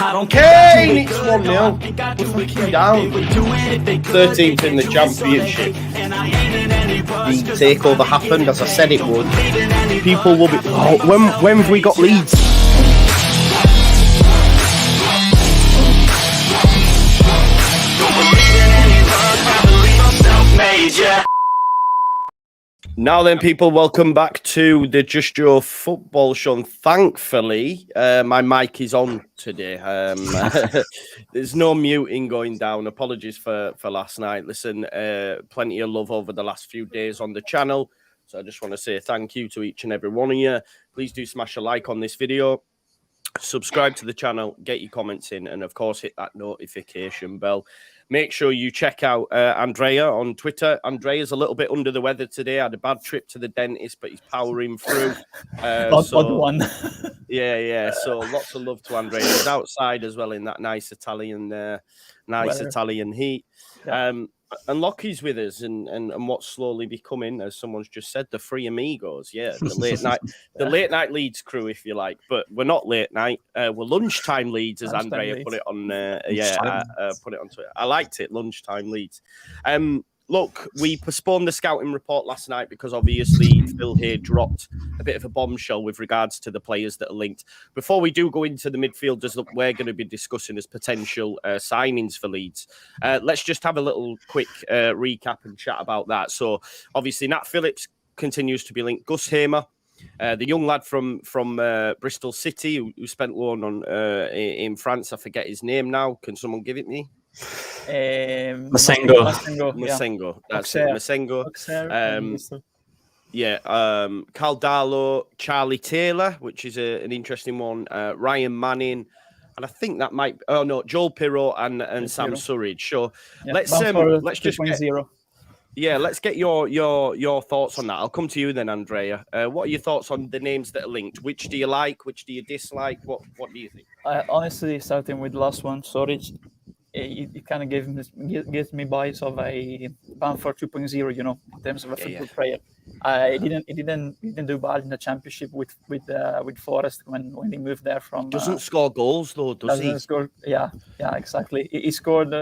Kane, it's 1-0. Looking down. 13th in the championship. The takeover happened as I said it would. People will be. Oh, when have we got Leeds? Now then, people, welcome back to the Just Joe football show. And thankfully, my mic is on today. There's no muting going down. Apologies for last night. Listen, plenty of love over the last few days on the channel. So I just want to say thank you to each and every one of you. Please do smash a like on this video. Subscribe to the channel, get your comments in, and of course hit that notification bell. Make sure you check out Andrea on Twitter. Andrea's a little bit under the weather today. Had a bad trip to the dentist, but he's powering through. One. Yeah. So lots of love to Andrea. He's outside as well in that nice Italian Italian heat. Yeah. And Lockie's with us, and what's slowly becoming, as someone's just said, the Three Amigos. Yeah, the late night Leeds crew, if you like. But we're not late night. We're lunchtime Leeds, as Andrea put it on. Put it on Twitter. I liked it, lunchtime Leeds. Look, we postponed the scouting report last night because obviously Phil here dropped a bit of a bombshell with regards to the players that are linked. Before we do go into the midfielders that we're going to be discussing as potential signings for Leeds, let's just have a little quick recap and chat about that. So obviously Nat Phillips continues to be linked. Gus Hamer, the young lad from Bristol City who spent loan on in France. I forget his name now. Can someone give it me? Masengo. That's it. Masengo. Caldalo, Charlie Taylor, which is an interesting one. Ryan Manning, and I think that might. Oh no, Joel Pirro and Sam Surridge. So let's just let's get your thoughts on that. I'll come to you then, Andrea. What are your thoughts on the names that are linked? Which do you like? Which do you dislike? What do you think? Honestly, starting with the last one, Surridge. It kind of gives me bias of a Bamford 2.0, you know, in terms of a football player. He didn't do bad in the championship with Forest when he moved there from. Doesn't score goals though, does he? Score, yeah, exactly. He scored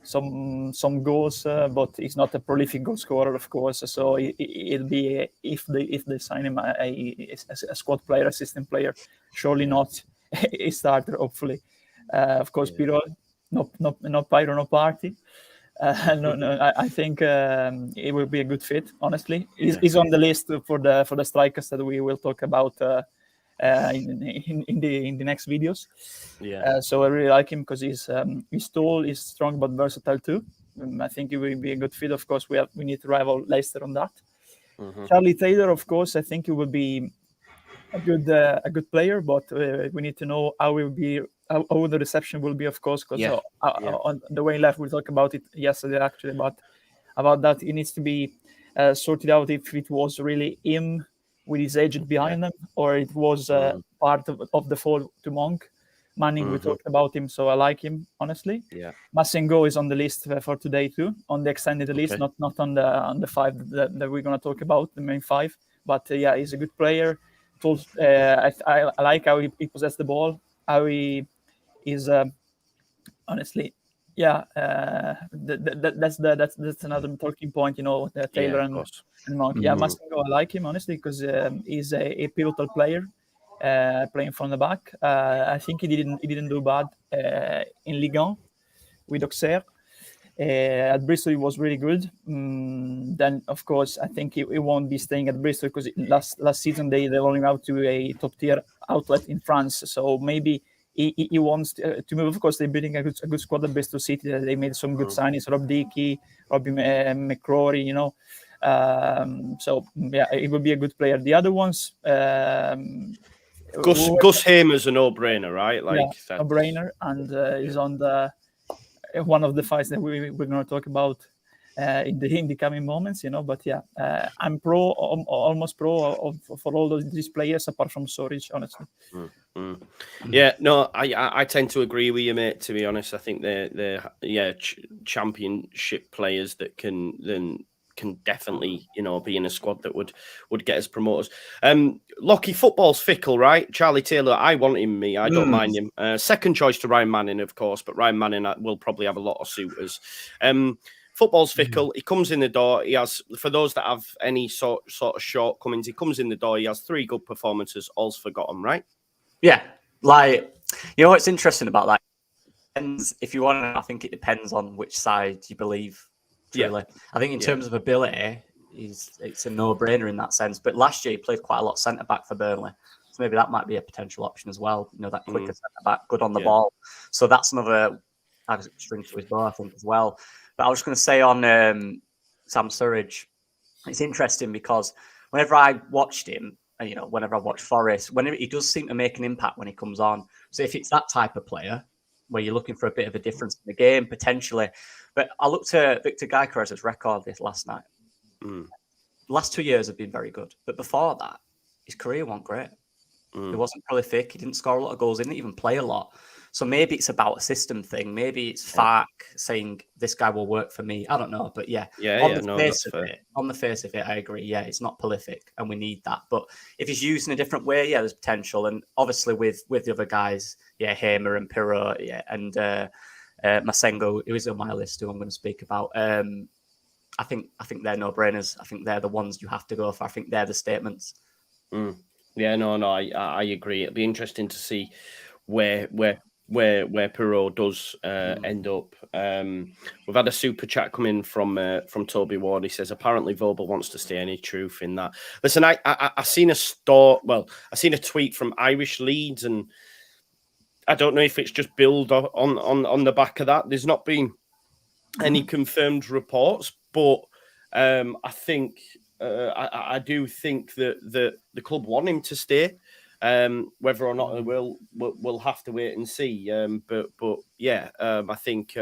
some goals, but he's not a prolific goal scorer, of course. So it'll be if they sign him a squad player, assistant player, surely not a starter. Hopefully, of course, Pirlo. Not Pyro, no party. I think it will be a good fit. Honestly, he's on the list for the strikers that we will talk about in the next videos. So I really like him because he's tall, he's strong, but versatile too. I think it will be a good fit. Of course, we need to rival Leicester on that. Charlie Taylor, of course, I think he will be a good player, but we need to know how the reception will be, of course, because on the way left we talked about it yesterday actually, but about that it needs to be sorted out if it was really him with his agent behind him or it was part of the fall to Monk. Manning, we talked about him, so I like him honestly. Masengo is on the list for today too, on the extended list, not on the five that we're going to talk about, the main five. But he's a good player. I like how he possesses the ball, how he is honestly, that's another talking point, you know, Taylor and Mount. Masengo, I like him honestly because he's a pivotal player, playing from the back. I think he didn't do bad in Ligue 1 with Auxerre. At Bristol, he was really good. Then, of course, I think he won't be staying at Bristol because last season they loaned him out to a top tier outlet in France. So maybe he wants to move. Of course, they're building a good squad at Bristol City. They made some good signings: Rob Dickey, Robbie McCrory. You know, it will be a good player. The other ones. Gus Hamer's a no-brainer, right? No-brainer, and he's on the one of the fights that we're going to talk about in the coming moments, you know. But I'm almost pro for all these players apart from Surridge, honestly. Yeah, no, I tend to agree with you, mate. To be honest, I think they're championship players that can can definitely, be in a squad that would get us promoters. Lockie, football's fickle, right? Charlie Taylor, I want him, I don't mind him. Second choice to Ryan Manning, of course, but Ryan Manning will probably have a lot of suitors. Football's fickle. He comes in the door. He has, for those that have any sort of shortcomings, he comes in the door. He has 3 good performances. All's forgotten, right? Yeah, like what's interesting about that? If you want, I think it depends on which side you believe. Truly, I think in terms of ability, it's a no-brainer in that sense. But last year he played quite a lot centre back for Burnley, so maybe that might be a potential option as well. That quicker centre back, good on the ball. So that's another string to his bow, I think, as well. But I was going to say on Sam Surridge, it's interesting because whenever I watched him, whenever I watch Forest, whenever he does seem to make an impact when he comes on. So if it's that type of player where you're looking for a bit of a difference in the game, potentially. But I looked at Victor Gyökeres's record this last night. The last 2 years have been very good. But before that, his career wasn't great. He wasn't prolific. He didn't score a lot of goals. He didn't even play a lot. So maybe it's about a system thing. Maybe it's Fark saying this guy will work for me. I don't know, but on the face of it, I agree. Yeah, it's not prolific, and we need that. But if he's used in a different way, there's potential. And obviously with the other guys, Hamer and Pirro, and Masengo, who is on my list, who I'm going to speak about. I think they're no-brainers. I think they're the ones you have to go for. I think they're the statements. Yeah, I agree. It'll be interesting to see where Pirro does end up. We've had a super chat come in from Toby Ward. He says apparently Vobel wants to stay. Any truth in that? Listen, I seen I seen a tweet from Irish Leeds, and I don't know if it's just build on the back of that. There's not been any confirmed reports, but I think I do think that the club want him to stay. Whether or not they will, we'll have to wait and see. I think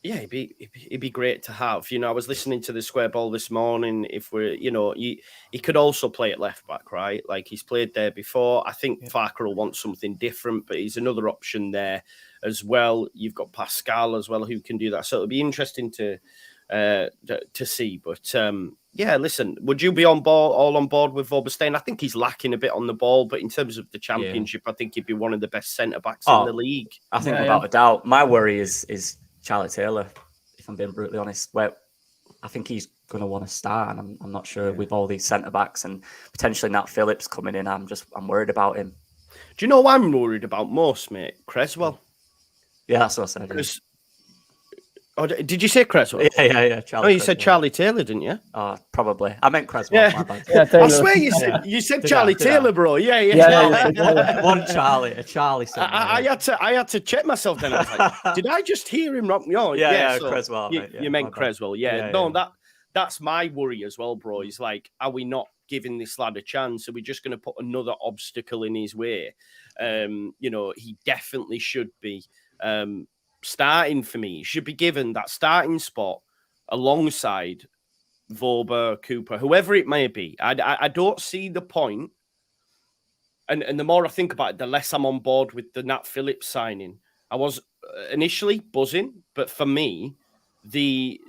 it'd be great to have. I was listening to the Square Ball this morning. If we're, he could also play at left back, right? Like he's played there before. I think Farker will want something different, but he's another option there as well. You've got Pascal as well who can do that. So it'll be interesting to see. But listen, would you be all on board with Vobestein? I think he's lacking a bit on the ball, but in terms of the championship, I think he'd be one of the best centre backs in the league. I think without a doubt. My worry is Charlie Taylor, if I'm being brutally honest. Where I think he's going to want to start, and I'm not sure with all these centre backs and potentially Nat Phillips coming in. I'm worried about him. Do you know what I'm worried about most, mate? Creswell. Yeah, that's what I said. Oh, did you say Creswell? Yeah. You said Charlie Taylor, didn't you? Oh, probably. I meant Creswell. Yeah. I swear you said Charlie Taylor, bro. Yeah. One Charlie, a Charlie. I had to check myself then. I was like, did I just hear him wrong? No, so Creswell. You meant Creswell. That's my worry as well, bro. He's like, are we not giving this lad a chance? Are we just going to put another obstacle in his way? He definitely should be starting for me. He should be given that starting spot alongside Vobel, Cooper, whoever it may be. I don't see the point. And the more I think about it, the less I'm on board with the Nat Phillips signing. I was initially buzzing, but for me, the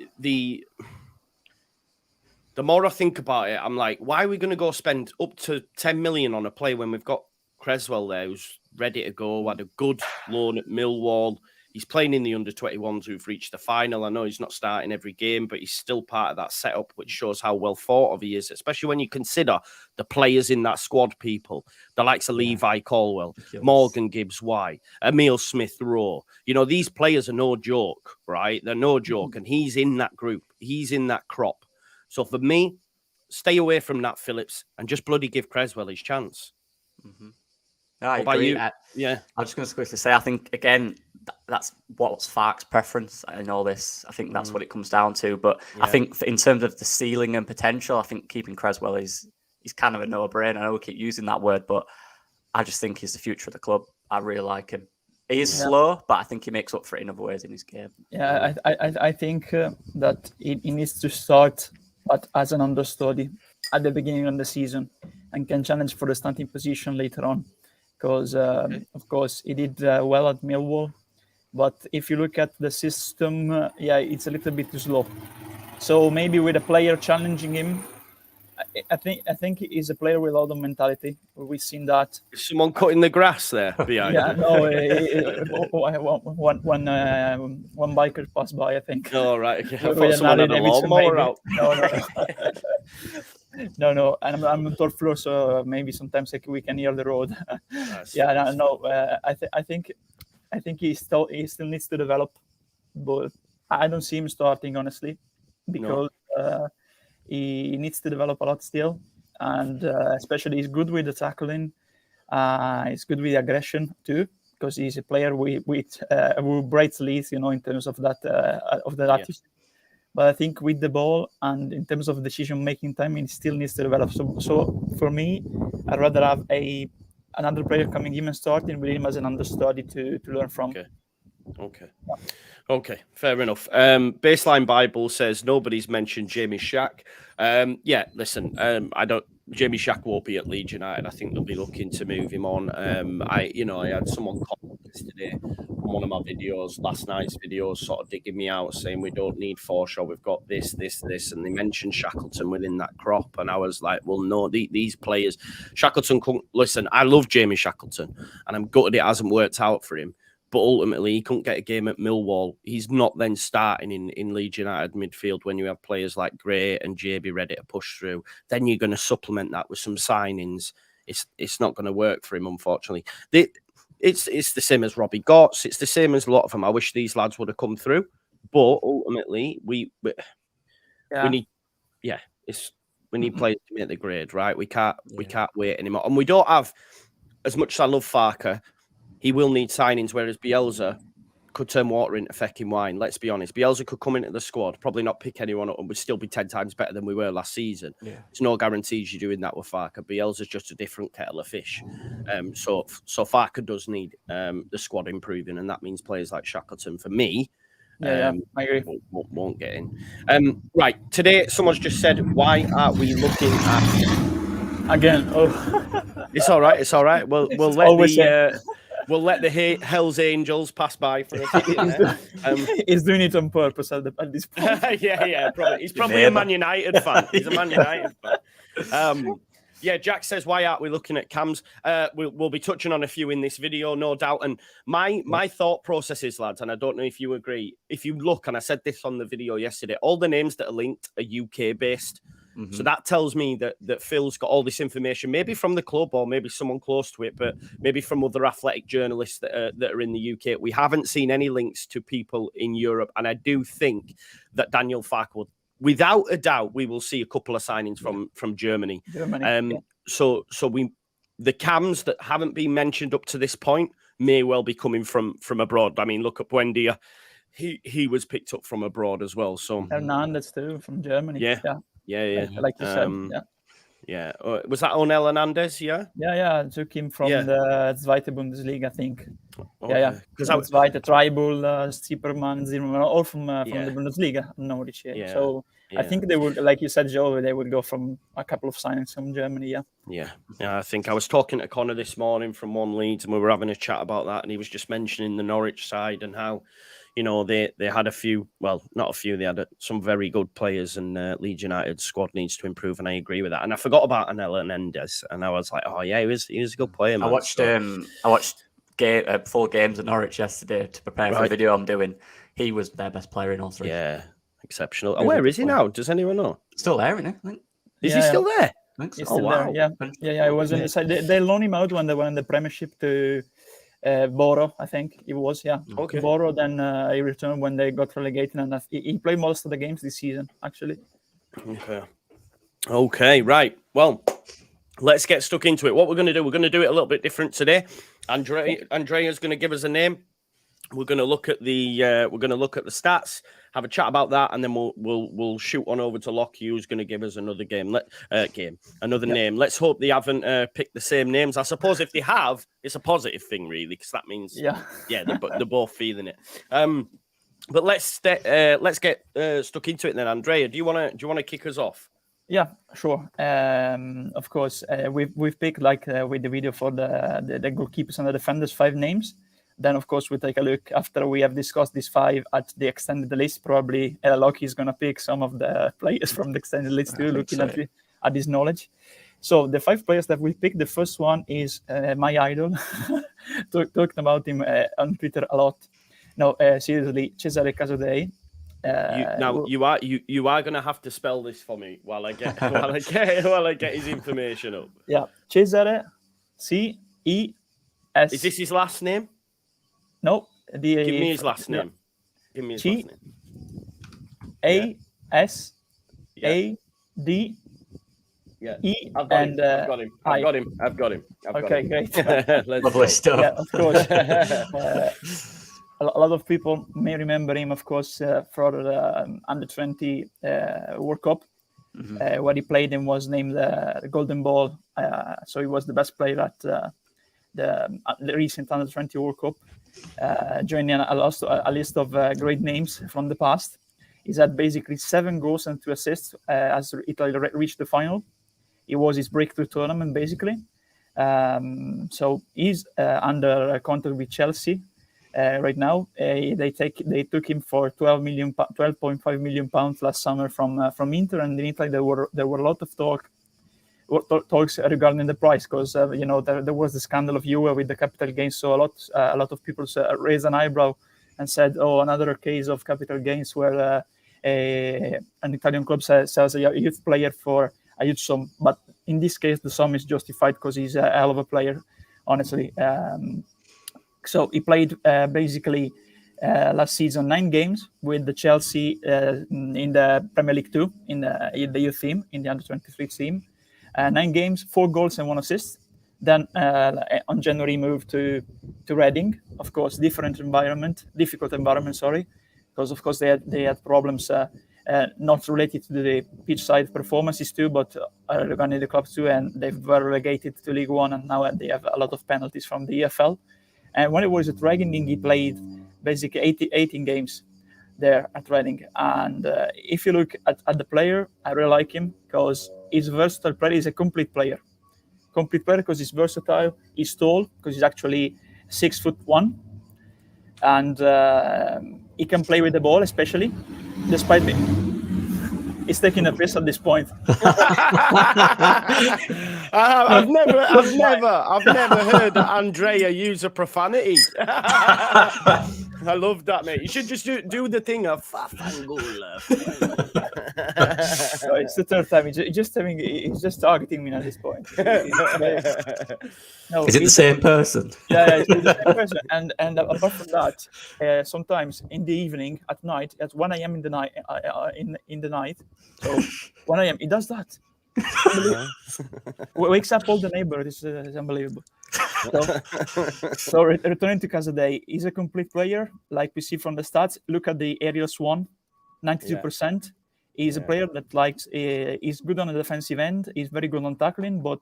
more I think about it, I'm like, why are we going to go spend up to 10 million on a player when we've got Creswell there who's ready to go, had a good loan at Millwall. He's playing in the under-21s who've reached the final. I know he's not starting every game, but he's still part of that setup, which shows how well thought of he is, especially when you consider the players in that squad, people. The likes of Levi Colwell, Morgan Gibbs-White, Emile Smith-Rowe. These players are no joke, right? They're no joke, and he's in that group. He's in that crop. So for me, stay away from Nat Phillips and just bloody give Creswell his chance. Mm-hmm. No, I agree. I'm just going to quickly say, I think, again, that's what's Fark's preference in all this. I think that's what it comes down to. But I think in terms of the ceiling and potential, I think keeping Creswell is kind of a no-brainer. I know we keep using that word, but I just think he's the future of the club. I really like him. He is slow, but I think he makes up for it in other ways in his game. Yeah, I think that he needs to start as an understudy at the beginning of the season and can challenge for the starting position later on. Because, of course, he did well at Millwall. But if you look at the system, it's a little bit too slow. So maybe with a player challenging him, I think he's a player with a lot of mentality. We've seen that. Is someone cutting the grass there behind? Yeah, no. One biker passed by, I think. Oh, right. Okay. I With thought someone had a Harley Davidson, lawnmower maybe. out. No. And I'm on third floor, so maybe sometimes we can hear the road. I think he still needs to develop, but I don't see him starting, honestly, because he needs to develop a lot still, and especially he's good with the tackling. He's good with aggression too, because he's a player who breaks Leeds, in terms of that attitude. But I think with the ball and in terms of decision-making time, he still needs to develop. So for me, I'd rather have another player coming in and starting with him as an understudy to learn from. Okay, fair enough. Baseline Bible says nobody's mentioned Jamie Shack. Listen, Jamie Shack won't be at Leeds United. I think they'll be looking to move him on. I had someone comment yesterday on one of my videos, last night's videos, sort of digging me out, saying we don't need Forshaw, we've got this, and they mentioned Shackleton within that crop, and I was like, well, no, these players, Shackleton couldn't. Listen, I love Jamie Shackleton, and I'm gutted it hasn't worked out for him. But ultimately, he couldn't get a game at Millwall. He's not then starting in Leeds United midfield when you have players like Gray and JB ready to push through. Then you're going to supplement that with some signings. It's not going to work for him, unfortunately. It's the same as Robbie Gotts. It's the same as a lot of them. I wish these lads would have come through. But ultimately, we need players to make the grade, right? We can't wait anymore. And we don't have, as much as I love Farke, he will need signings, whereas Bielsa could turn water into fucking wine. Let's be honest. Bielsa could come into the squad, probably not pick anyone up, and would still be 10 times better than we were last season. Yeah. There's no guarantees you're doing that with Farke. Bielsa's just a different kettle of fish. So Farke does need the squad improving, and that means players like Shackleton, for me, I agree. Won't get in. Right, today someone's just said, why are we looking at... Again, It's all right. We'll let the Hell's Angels pass by for a second. He's doing it on purpose at this point. yeah, probably. He's probably a Man United fan. He's a Man United fan. Jack says, why aren't we looking at cams? We'll be touching on a few in this video, no doubt. And my thought process is, lads, and I don't know if you agree, if you look, and I said this on the video yesterday, all the names that are linked are UK-based. Mm-hmm. So that tells me that Phil's got all this information, maybe from the club or maybe someone close to it, but maybe from other athletic journalists that are in the UK. We haven't seen any links to people in Europe, and I do think that Daniel Farke will, without a doubt, we will see a couple of signings from Germany. So the cams that haven't been mentioned up to this point may well be coming from abroad. I mean, look at Buendia. He was picked up from abroad as well. So Hernandez too, from Germany. Yeah. Like you said, Yeah. Was that Onel Hernandez? Yeah. I took him from the Zweite Bundesliga, I think. Okay. Because Zweite, Treibel, Zimmermann, all from the Bundesliga, Norwich. So I think they would, like you said, Joe, they would go from a couple of signings from Germany. Yeah. I think I was talking to Connor this morning from One Leeds, and we were having a chat about that, and he was just mentioning the Norwich side and how, they had a few, well, not a few, they had some very good players, and Leeds United squad needs to improve, and I agree with that. And I forgot about Onel Hernandez, and I was like, oh yeah, he was a good player, man. I watched full games at Norwich yesterday to prepare for the video I'm doing. He was their best player in all three. Yeah, exceptional. And where is he now? Does anyone know? Still there, isn't he? Is he still there? He's still there, yeah. It was on the side. They loaned him out when they were in the Premiership to Boro, I think it was, Okay. Boro, then he returned when they got relegated, and he played most of the games this season, actually. Okay, right. Well, let's get stuck into it. What we're going to do it a little bit different today. Andrea's going to give us a name. We're going to look at the stats, have a chat about that, and then we'll shoot on over to Lockie, who's going to give us another name. Let's hope they haven't picked the same names. I suppose if they have, it's a positive thing, really, because that means they're both feeling it. But let's get stuck into it then. Andrea, do you want to kick us off? Yeah, sure. Of course, we've picked, like with the video for the goalkeepers and the defenders, 5 names. Then, of course, we take a look after we have discussed these 5 at the extended list. Probably Lockie is going to pick some of the players from the extended list too, looking at his knowledge. So the 5 players that we picked, the first one is my idol. Talked about him on Twitter a lot. No, seriously, Cesare Casadei. You are going to have to spell this for me while I get his information up. Yeah, Cesare, C-E-S. Is this his last name? No. Give me his last name. Give me his last name. A-S-A-D. Yeah. E I've got and him. I've got him. Okay, great. Lovely stuff. Yeah, of course. A lot of people may remember him, of course, for the under 20 World Cup, where he played and was named the Golden Ball. So he was the best player at the recent under 20 World Cup, joining a list of great names from the past. He's had basically 7 goals and 2 assists as Italy reached the final. It was his breakthrough tournament, basically. So he's under contract with Chelsea right now. They took him for 12.5 million pounds last summer from Inter, and in Italy there were a lot of talks regarding the price, because there was the scandal of Juve with the capital gains. So a lot of people raised an eyebrow and said, "Oh, another case of capital gains where an Italian club sells a youth player for a huge sum." But in this case, the sum is justified because he's a hell of a player, honestly. So he played basically last season 9 games with the Chelsea in the Premier League 2, in the youth team, in the under-23 team. 9 games, 4 goals and 1 assist. Then on January moved to Reading. Of course, difficult environment, because of course they had problems not related to the pitch side performances too, but regarding the clubs too, and they were relegated to League One, and now they have a lot of penalties from the EFL. And when he was at Reading, he played basically 18 games there at Reading. And if you look at the player, I really like him because he's a versatile player. He's a complete player because he's versatile. He's tall because he's actually 6'1", and he can play with the ball, especially despite me. He's taking a piss at this point. I've never heard Andrea use a profanity. I love that, mate. You should just do the thing of Fafangula. So it's the third time. He's just targeting me at this point. No, is it the same person? Yeah, it's the same person. And apart from that, sometimes in the evening, at night, at 1 a.m. in the night, so 1 a.m. he does that. Wakes up all the neighbors. It's unbelievable. So returning to Casadei, he's a complete player, like we see from the stats. Look at the aerials won, 92%. He's a player that he's good on the defensive end. He's very good on tackling, but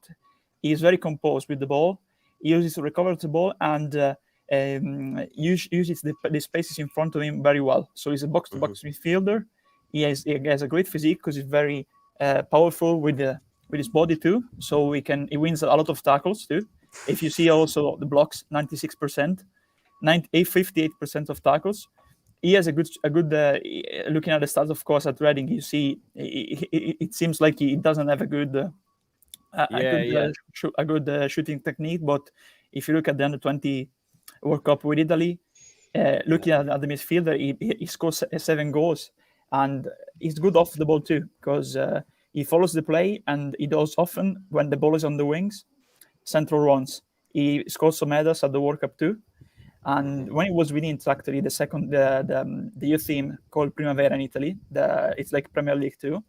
he's very composed with the ball. He uses to recover the ball and uses the spaces in front of him very well. So he's a box-to-box midfielder. He has a great physique because he's very powerful with his body too. So he wins a lot of tackles too. If you see also the blocks, 96%, 58% of tackles. He has a good. Looking at the stats, of course, at Reading, you see it seems like he doesn't have a good shooting technique. But if you look at the under-20 World Cup with Italy, looking at the midfielder, he scores 7 goals, and he's good off the ball too because he follows the play, and he does often when the ball is on the wings, central runs. He scores some headers at the World Cup too. And when he was with Inter, actually, the youth team called Primavera in Italy, it's like Premier League 2.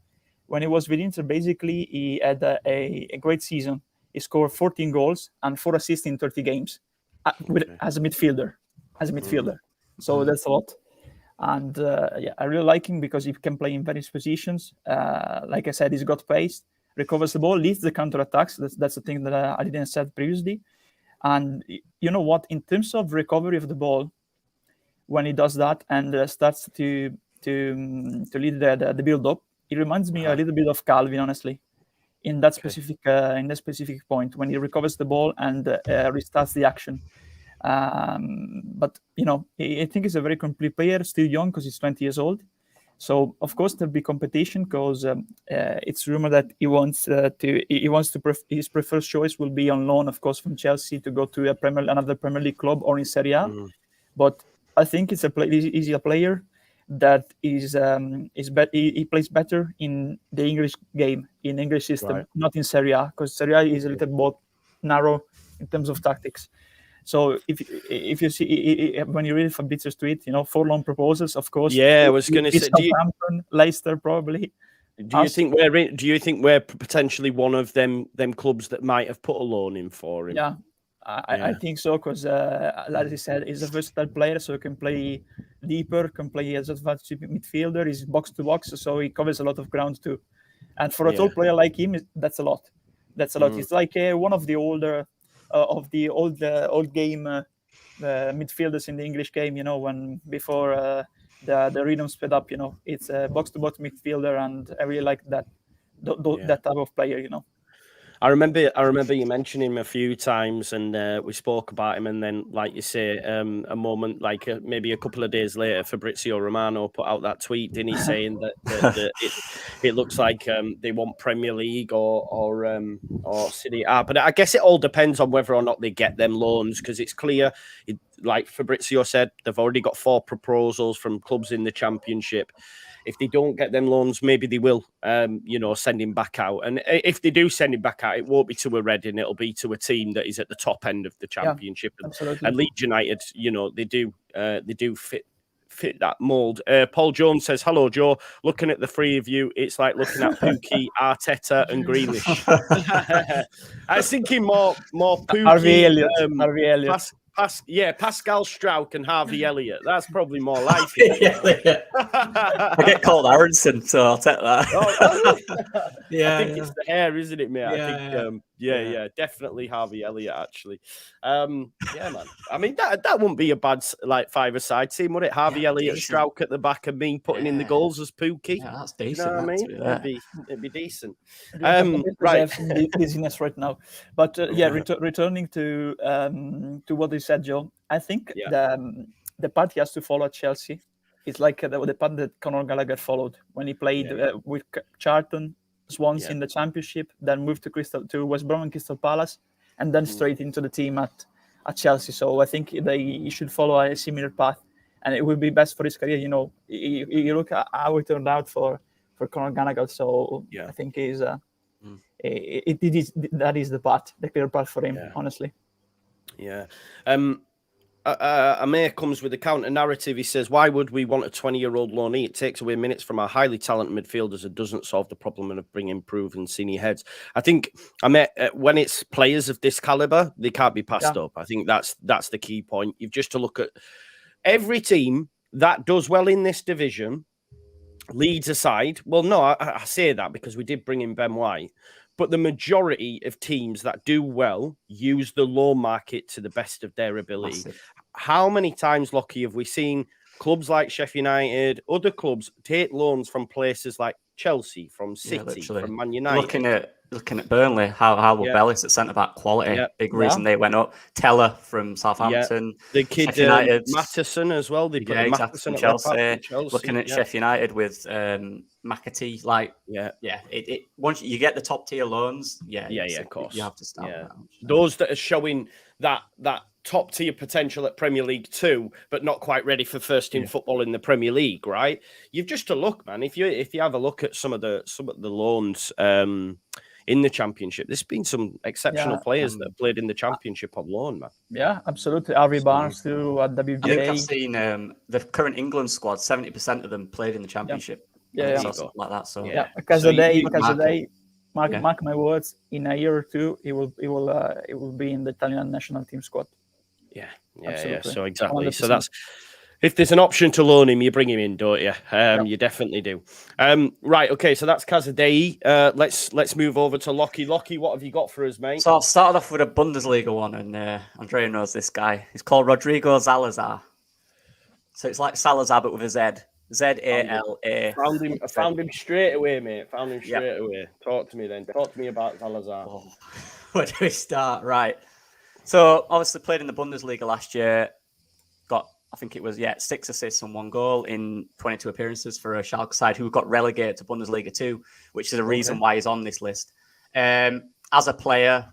When he was with Inter, basically, he had a great season. He scored 14 goals and 4 assists in 30 games as a midfielder. So that's a lot. And I really like him because he can play in various positions. Like I said, he's got pace, recovers the ball, leads the counter-attacks. That's the thing that I didn't say previously. And you know what? In terms of recovery of the ball, when he does that and starts to lead the build-up, it reminds me a little bit of Calvin, honestly, in that specific point when he recovers the ball and restarts the action. But I think he's a very complete player, still young because he's 20 years old. So of course there'll be competition because it's rumored that his preferred choice will be on loan, of course, from Chelsea to go to another Premier League club or in Serie A. But I think he's a player that he plays better in the English game, in English system, not in Serie A, because Serie A is a little more narrow in terms of tactics. So if you see when you read Fabrizio's tweet, 4 loan proposals, of course. Yeah, I was going to say, Southampton, Leicester, probably. Do you think we're potentially one of them clubs that might have put a loan in for him? Yeah, I think so, because as I said, he's a versatile player, so he can play deeper, can play as a midfielder. He's box to box, so he covers a lot of ground too. And for a tall player like him, that's a lot. That's a lot. It's like one of the older. Of the old game midfielders in the English game, when before the rhythm sped up, it's a box-to-box midfielder, and I really like that type of player, I remember you mentioning him a few times, and we spoke about him. And then, like you say, a moment maybe a couple of days later, Fabrizio Romano put out that tweet, didn't he, saying that it looks like they want Premier League or City A. But I guess it all depends on whether or not they get them loans, because it's clear, like Fabrizio said, they've already got 4 proposals from clubs in the Championship. If they don't get them loans, maybe they will, send him back out. And if they do send him back out, it won't be to a Reading. It'll be to a team that is at the top end of the Championship. And Leeds United, they do fit that mould. Paul Jones says, "Hello, Joe. Looking at the 3 of you, it's like looking at Pookie, Arteta, and Grealish." I was thinking more Pookie, Harvey Elliott. Pascal Strauch and Harvey Elliott. That's probably more like it. I get called Aronson, so I'll take that. I think it's the hair, isn't it, mate? I think, definitely Harvey Elliott, actually. Man. I mean, that wouldn't be a bad 5-a-side team, would it? Harvey Elliott, Strauch at the back, and me putting in the goals as Pookie. Yeah, that's decent. You know what I mean? It'd be decent. I have some dizziness right now, but returning to what you said, Joe. I think the path he has to follow at Chelsea is like the path that Conor Gallagher followed when he played with Charlton, Swans in the Championship, then moved to West Brom and Crystal Palace, and then straight into the team at Chelsea. So I think he should follow a similar path, and it would be best for his career. You look at how it turned out for Conor Gallagher. So I think that is the path, the clear path for him, honestly. Yeah. Amir comes with a counter narrative. He says, "Why would we want a 20-year-old loanee? It takes away minutes from our highly talented midfielders and doesn't solve the problem of bringing proven senior heads." I think, when it's players of this caliber, they can't be passed up. I think that's the key point. You've just to look at every team that does well in this division, Leeds aside. Well, no, I say that because we did bring in Ben White. But the majority of teams that do well use the loan market to the best of their ability. Massive. How many times, Lockie, have we seen clubs like Sheffield United, other clubs take loans from places like Chelsea, from City, from Man United? Looking at Burnley, how were Bellis at centre back quality? Big reason they went up. Teller from Southampton. The kid Matheson as well. They put Matheson from Chelsea. Looking at Sheffield United with McAtee, once you get the top tier loans, of course, you have to start. Yeah. Those that are showing that top tier potential at Premier League 2, but not quite ready for first team football in the Premier League, right? You've just to look, man. If you have a look at some of the loans in the Championship, there's been some exceptional players that have played in the Championship on loan, man. Yeah, absolutely. Harvey Barnes too at WBA. I think I've seen the current England squad. 70% of them played in the Championship. Something like that. So Casadei. Mark my words. In a year or two, he will be in the Italian national team squad. Yeah. So exactly. 100%. So that's, if there's an option to loan him, you bring him in, don't you? You definitely do. Right. Okay. So that's Casadei. Let's move over to Lockie. Lockie, what have you got for us, mate? So I've started off with a Bundesliga one, and Andrea knows this guy. He's called Rodrigo Zalazar. So it's like Salazar, but with a Z. Z-A-L-A. I found him straight away, mate. Away. Talk to me then. Talk to me about Zalazar. Where do we start? Right. So obviously played in the Bundesliga last year. Got, I think it was 6 assists and 1 goal in 22 appearances for a Schalke side who got relegated to Bundesliga 2, which is a reason why he's on this list. As a player,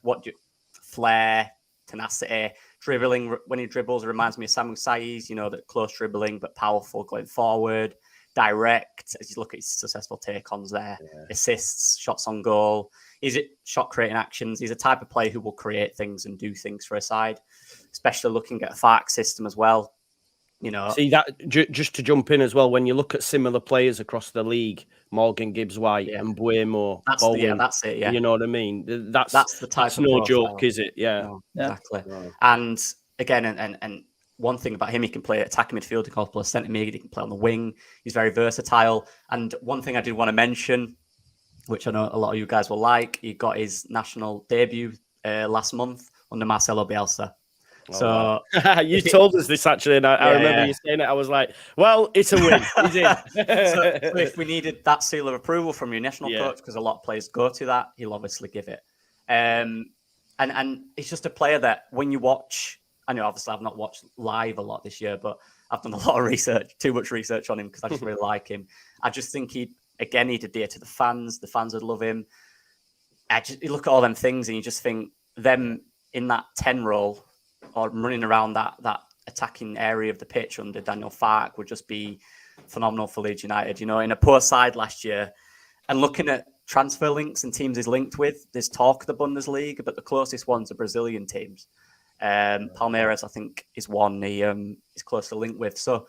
flair, tenacity, dribbling. When he dribbles, it reminds me of Samu Saiz, that close dribbling but powerful going forward, direct. As you look at his successful take-ons there, assists, shots on goal. Is it shot creating actions? He's a type of player who will create things and do things for a side, especially looking at a FARC system as well. See that just to jump in as well. When you look at similar players across the league, Morgan Gibbs-White and Buemo, that's it. Yeah, you know what I mean. That's the type. That's of no profile. joke, is it? Yeah, no, exactly. No. And again, and one thing about him, he can play attacking midfield, he can play centre mid, he can play on the wing. He's very versatile. And one thing I did want to mention, which I know a lot of you guys will like, he got his national debut last month under Marcelo Bielsa. So you told us this actually, and I remember you saying it. I was like, "Well, it's a win." He's in. So if we needed that seal of approval from your national coach, because a lot of players go to that, he'll obviously give it. And it's just a player that when you watch, I know obviously I've not watched live a lot this year, but I've done a lot of research, too much research on him because I just really like him. I just think he'd adhere to the fans. The fans would love him. You look at all them things and you just think them in that 10 role, or running around that attacking area of the pitch under Daniel Fark would just be phenomenal for Leeds United. In a poor side last year, and looking at transfer links and teams he's linked with, there's talk of the Bundesliga, but the closest ones are Brazilian teams. Palmeiras, I think, is one he is closely linked with. So,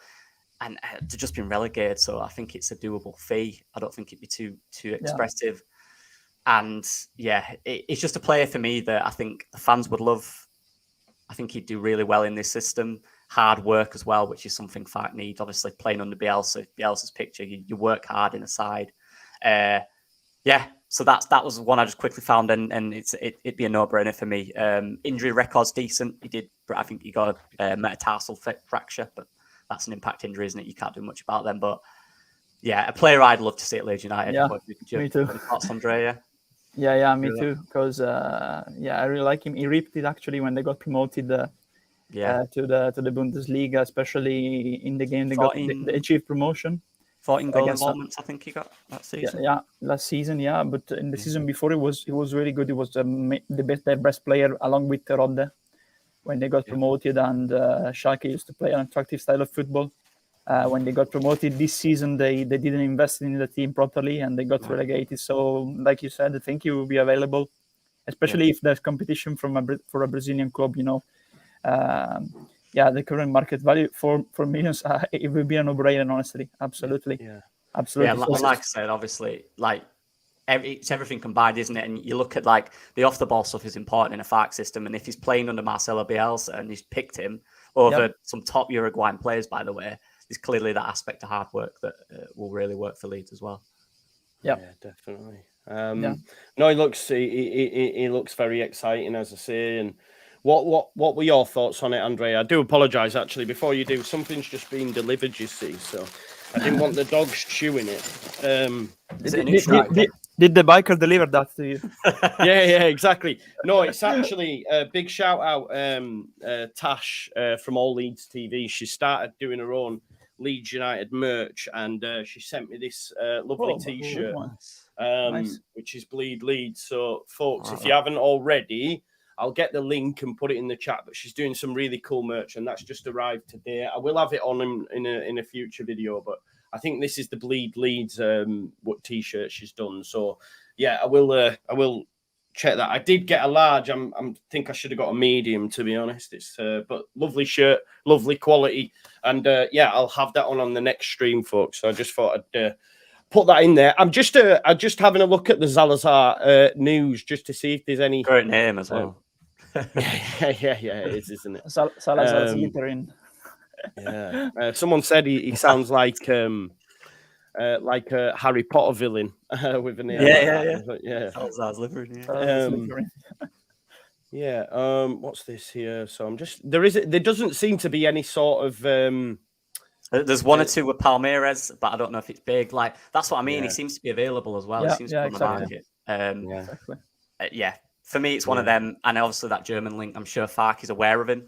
and they've just been relegated, so I think it's a doable fee. I don't think it'd be too expressive. And it's just a player for me that I think the fans would love. I think he'd do really well in this system. Hard work as well, which is something Fark needs. Obviously, playing under Bielsa's picture, you work hard in a side. So that was one I just quickly found, and it'd be a no-brainer for me. Injury record's decent. I think he got a metatarsal fracture, but that's an impact injury, isn't it? You can't do much about them. But a player I'd love to see at Leeds United. Me too. Thoughts, Andrea? Yeah, me too. Because I really like him. He ripped it actually when they got promoted to the Bundesliga, especially in the game they achieved promotion. 14 goal involvements, I think he got that season. Last season, but in the season before, he was really good. He was their best player along with Rodde when they got promoted, and Schalke used to play an attractive style of football. When they got promoted this season, they didn't invest in the team properly and they got relegated. So, like you said, I think he will be available, especially if there's competition for a Brazilian club. The current market value for millions, it will be a no-brainer, honestly. Absolutely. Absolutely. Yeah, like I said, obviously, it's everything combined, isn't it? And you look at the off-the-ball stuff is important in a FARC system. And if he's playing under Marcelo Bielsa and he's picked him over some top Uruguayan players, by the way, there's clearly that aspect of hard work that will really work for Leeds as well. Yeah, definitely. No, he looks very exciting, as I say. And what were your thoughts on it, Andrea? I do apologise, actually. Before you do, something's just been delivered, you see. So I didn't want the dogs chewing it. Is it a new strike? Did the biker deliver that to you? Yeah, exactly. No, it's actually a big shout out, Tash from All Leeds TV. She started doing her own Leeds United merch, and she sent me this lovely T-shirt, nice. Which is Bleed Leeds. So, folks, if you haven't already, I'll get the link and put it in the chat. But she's doing some really cool merch, and that's just arrived today. I will have it on in a future video, but I think this is the Bleed Leeds what T-shirt she's done. So, I will check that. I did get a large. I think I should have got a medium, to be honest. It's but lovely shirt, lovely quality, and I'll have that on the next stream, folks. So I just thought I'd put that in there. I'm just having a look at the Zalazar news just to see if there's any great name as well. It is, isn't it? Salazar's littering. Yeah. Someone said he sounds like a Harry Potter villain with a name. Yeah. Salazar's littering. What's this here? So there doesn't seem to be any sort of there's one or two with Palmeiras, but I don't know if it's big. That's what I mean. He seems to be available as well. He seems to be on the market. for me, it's one of them. And obviously that German link, I'm sure Fark is aware of him,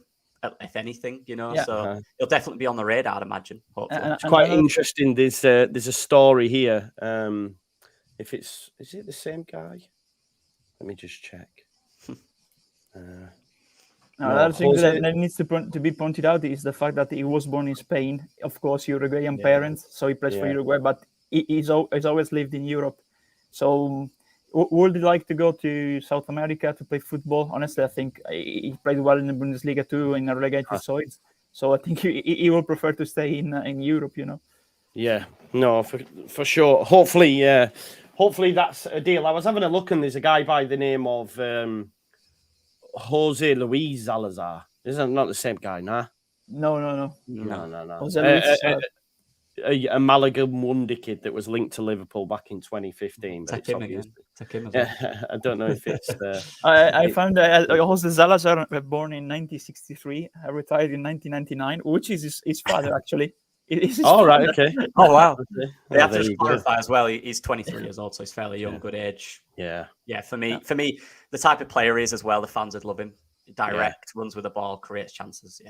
if anything, so he'll definitely be on the radar, I'd imagine. Hopefully. It's quite interesting. There's a story here. Is it the same guy? Let me just check. Another thing that needs to be pointed out is the fact that he was born in Spain. Of course, Uruguayan parents, so he plays for Uruguay, but he's always lived in Europe. So would he like to go to South America to play football? Honestly, I think he played well in the Bundesliga too, in a relegated side. So I think he will prefer to stay in Europe, Yeah, no, for sure. Hopefully that's a deal. I was having a look, and there's a guy by the name of Jose Luis Zalazar. Isn't not the same guy, nah? No. Jose Luis, a Malaga Mundi kid that was linked to Liverpool back in 2015. But Take him again. I don't know if it's. I found Jose Zalazar born in 1963, retired in 1999, which is his father actually. Right, okay. Oh wow. They have to clarify as well. He's 23 years old, so he's fairly young, good age. Yeah. For me, the type of player he is as well. The fans would love him. Direct, runs with the ball, creates chances.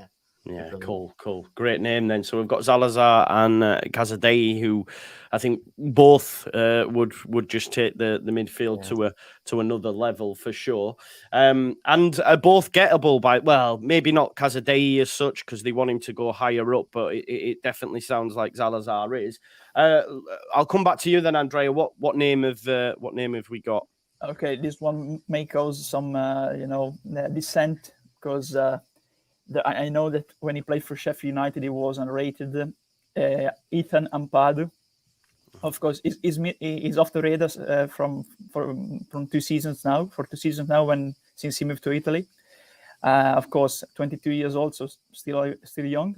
Yeah, cool. Great name then. So we've got Zalazar and Casadei, who I think both would just take the midfield to another level for sure. And are both gettable by, well, maybe not Casadei as such because they want him to go higher up, but it definitely sounds like Zalazar is. I'll come back to you then, Andrea. What name have we got? Okay, this one may cause some dissent because. I know that when he played for Sheffield United, he was unrated. Ethan Ampadu, of course, is off the radars from 2 seasons now. For 2 seasons now, since he moved to Italy. Of course, 22 years old, so still young.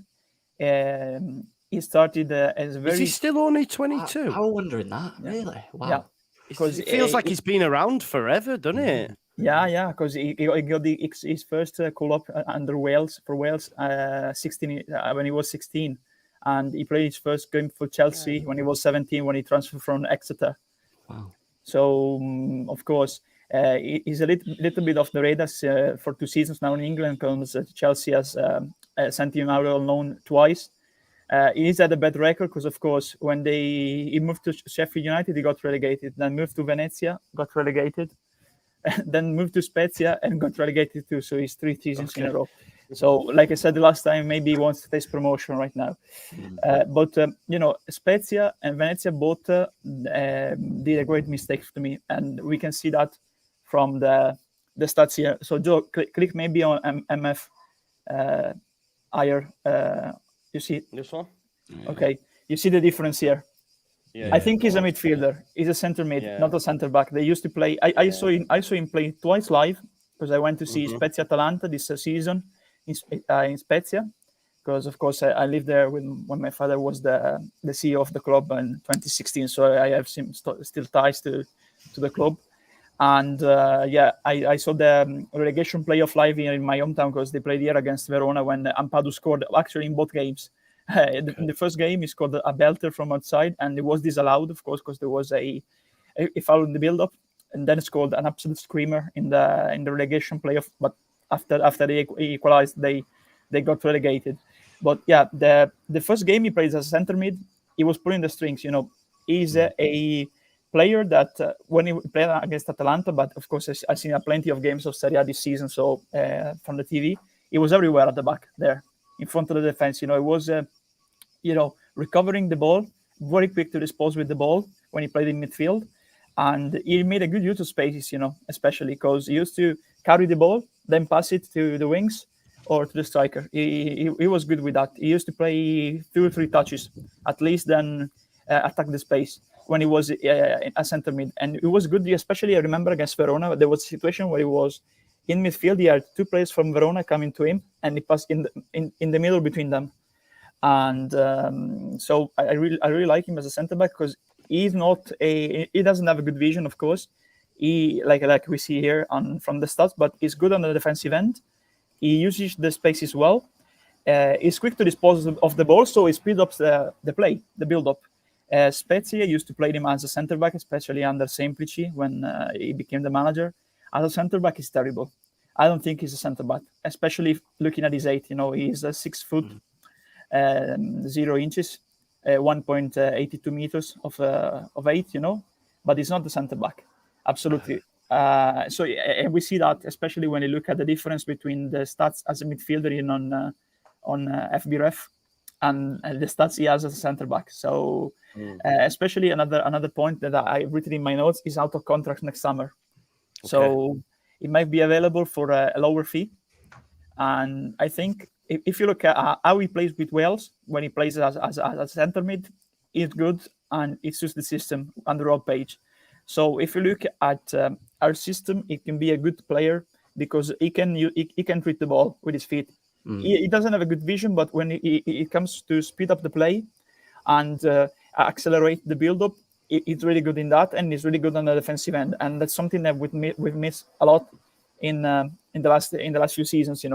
He started as very. Is he still only 22? I was wondering that. Really? Wow. Yeah, because it feels like he's been around forever, doesn't it? Yeah, because he got his first call-up under Wales 16 when he was 16, and he played his first game for Chelsea when he was 17 when he transferred from Exeter. Wow! So of course he's a little bit off the radars for 2 seasons now in England because Chelsea has sent him out on loan twice. He's had a bad record because of course when he moved to Sheffield United he got relegated, then moved to Venezia, got relegated. Then moved to Spezia and got relegated too. So he's 3 seasons in a row. So, like I said the last time, maybe he wants to taste promotion right now. But Spezia and Venezia both did a great mistake to me, and we can see that from the stats here. So, Joe, click maybe on MF higher. You see this one? Okay, you see the difference here. I think he's a midfielder. He's a center mid, not a center back. They used to play. I saw him play twice live because I went to see Spezia Atalanta this season in Spezia. Because of course I lived there when my father was the CEO of the club in 2016. So I have still ties to the club. And I saw the relegation playoff live here in my hometown because they played here against Verona when Ampadu scored actually in both games. In the first game, he scored a belter from outside, and it was disallowed, of course, because there was a foul in the build-up, and then scored an absolute screamer in the relegation playoff. But after they equalized, they got relegated. But yeah, the first game he played as a centre mid, he was pulling the strings. He's a player that when he played against Atalanta, but of course I've seen plenty of games of Serie A this season. So from the TV, he was everywhere at the back there. In front of the defense, it was, recovering the ball, very quick to dispose with the ball when he played in midfield, and he made a good use of spaces, especially because he used to carry the ball, then pass it to the wings or to the striker. He was good with that. He used to play 2 or 3 touches at least, then attack the space when he was a centre mid, and it was good. Especially I remember against Verona, there was a situation where he was in midfield. He had 2 players from Verona coming to him, and he passed in the middle between them. And so I really like him as a centre back because he doesn't have a good vision, of course. He like we see here from the stats, but he's good on the defensive end. He uses the spaces well. He's quick to dispose of the ball, so he speeds up the play, the build-up. Spezia used to play him as a centre back, especially under Semplici when he became the manager. as a centre back, he's terrible. I don't think he's a centre back, especially looking at his height. He's 6 foot 0 inches, 1.82 meters of height. But he's not the centre back. Absolutely. And we see that, especially when you look at the difference between the stats as a midfielder on FBref and the stats he has as a centre back. So, especially another point that I've written in my notes is out of contract next summer. Okay. So it might be available for a lower fee. And I think if you look at how he plays with Wales, when he plays as a centre mid, it's good and it suits the system under our page. So if you look at our system, he can be a good player because he can treat the ball with his feet. He doesn't have a good vision, but when it comes to speed up the play and accelerate the build-up, he's really good in that, and he's really good on the defensive end. And that's something that we've missed a lot in the last few seasons.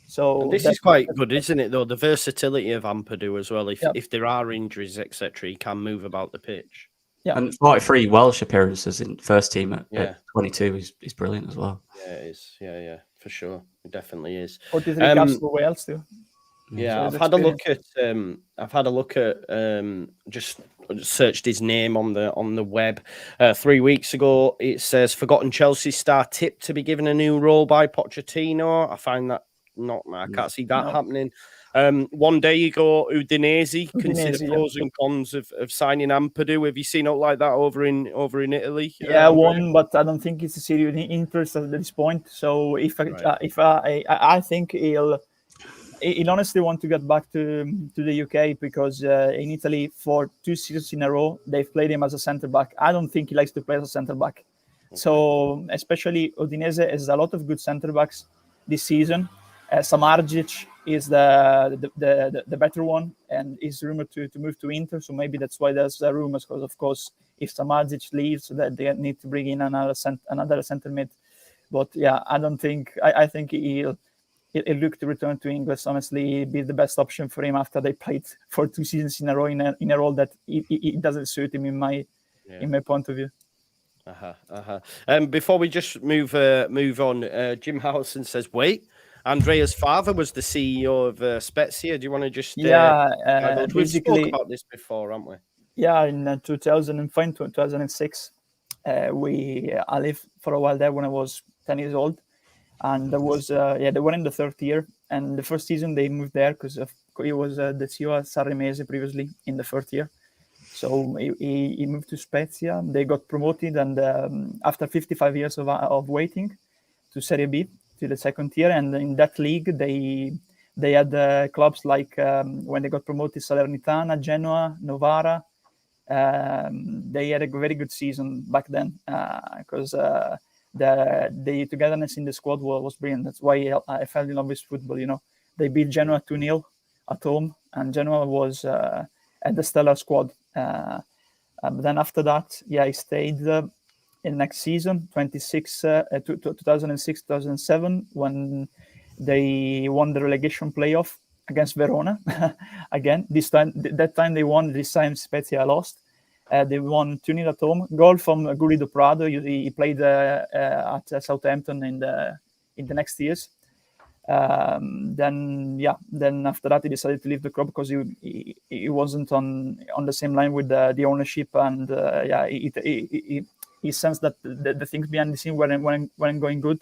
So and this is quite good, isn't it? Though the versatility of Ampadu as well. If there are injuries, etc., he can move about the pitch. Yeah, and 43 Welsh appearances in first team at 22 is brilliant as well. Yeah, it is. Yeah, for sure, it definitely is. 43 caps for Wales too. Yeah, I've had a look at. Just searched his name on the web 3 weeks ago. It says forgotten Chelsea star tipped to be given a new role by Pochettino. I find that I can't see that happening. 1 day ago, Udinese consider pros and cons of signing Ampadu. Have you seen it like that over in Italy? Yeah, one, but I don't think it's a serious interest at this point. So I think he'll honestly want to get back to the UK because in Italy for 2 seasons in a row they've played him as a centre back. I don't think he likes to play as a centre back. Okay. So especially Udinese has a lot of good centre backs this season. Samardzic is the better one, and is rumored to move to Inter. So maybe that's why there's rumors. Because of course, if Samardzic leaves, that they need to bring in another centre mid. But yeah, I don't think. I think he'll look to return to England. Honestly, be the best option for him after they played for 2 seasons in a row in a role that it doesn't suit him in my point of view. Before we just move on, Jim Howson says, "Wait, Andrea's father was the CEO of Spezia. Do you want to just we've spoke about this before, haven't we?" Yeah, in 2005, 2006, I lived for a while there when I was 10 years old, and there was they were in the 3rd year, and the first season they moved there because he was the CEO at Sarremese previously in the 3rd year. So he moved to Spezia. They got promoted, and after 55 years of waiting, to Serie B, to the 2nd tier. And in that league, they had clubs like when they got promoted, Salernitana, Genoa, Novara. They had a very good season back then because the togetherness in the squad was brilliant. That's why I fell in love with football. They beat Genoa 2-0 at home, and Genoa was at the stellar squad. But then after that, he stayed in next season, 2006-2007, when they won the relegation playoff against Verona. Again, that time they won. This time Spezia lost. They won 2-0 at home. Goal from Guri do Prado. He played at Southampton in the next years. Then after that he decided to leave the club because he wasn't on the same line with the ownership, and he sensed that the things behind the scene weren't going good.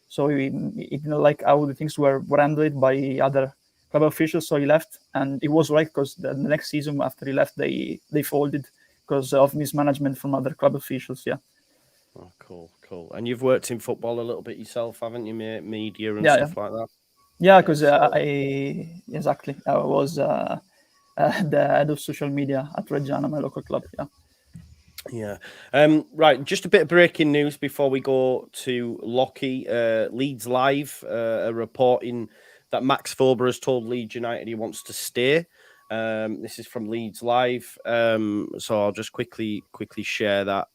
So he didn't like how the things were handled by other club officials. So he left, and it was right because the next season after he left, they folded because of mismanagement from other club officials. Yeah. Oh, cool. And you've worked in football a little bit yourself, haven't you? Media and stuff like that. Yeah, because I was the head of social media at Reggiana, my local club. Yeah. Right. Just a bit of breaking news before we go to Lockie. Leeds Live are reporting that Max Fober has told Leeds United he wants to stay. This is from Leeds Live. So I'll just quickly share that.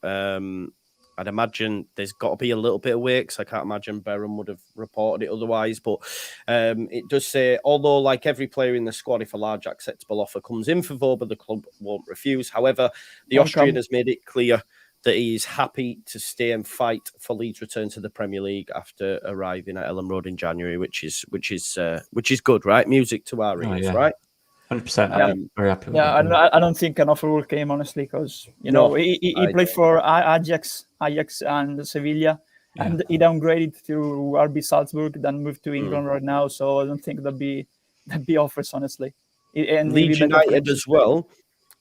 I'd imagine there's got to be a little bit of weight because I can't imagine Berham would have reported it otherwise. But it does say, although like every player in the squad, if a large acceptable offer comes in for Fober, the club won't refuse. However, the Austrian has made it clear that he is happy to stay and fight for Leeds' return to the Premier League after arriving at Ellen Road in January, which is good, right? Music to our ears, right? 100%. I'm very happy with that. I don't think an offer will came, honestly, because he played for Ajax and Sevilla, and he downgraded to RB Salzburg, then moved to England right now. So I don't think that'd be offers, honestly. And Leeds United as well.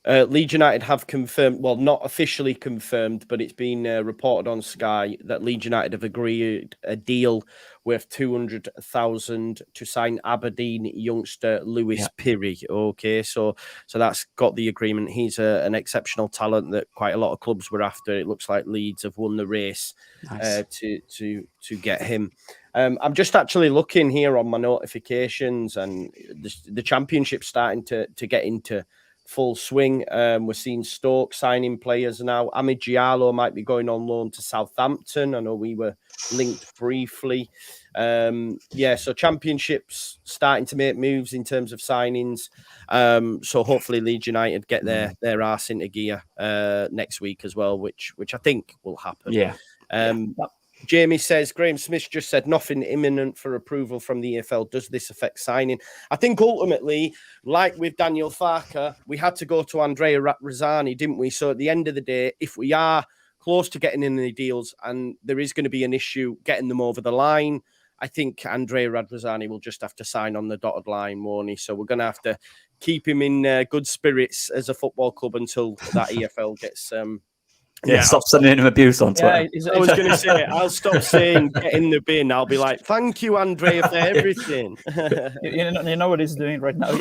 Leeds United have confirmed, well, not officially confirmed, but it's been reported on Sky that Leeds United have agreed a deal worth 200,000 to sign Aberdeen youngster Lewis Pirrie. Okay, so that's got the agreement. He's an exceptional talent that quite a lot of clubs were after. It looks like Leeds have won the race to get him. I'm just actually looking here on my notifications, and the Championship's starting to get into full swing. We're seeing Stoke signing players now. Amid Diallo might be going on loan to Southampton. I know we were linked briefly. So Championship's starting to make moves in terms of signings. So hopefully Leeds United get their arse into gear next week as well, which I think will happen. Jamie says, Graham Smith just said nothing imminent for approval from the EFL. Does this affect signing? I think ultimately, like with Daniel Farke, we had to go to Andrea Radrizzani, didn't we? So at the end of the day, if we are close to getting in the deals and there is going to be an issue getting them over the line, I think Andrea Radrizzani will just have to sign on the dotted line, won't he? So we're going to have to keep him in good spirits as a football club until that EFL gets... stop sending him abuse on Twitter. I was going to say, I'll stop saying get in the bin. I'll be like, thank you, Andrea, for everything. you know what he's doing right now?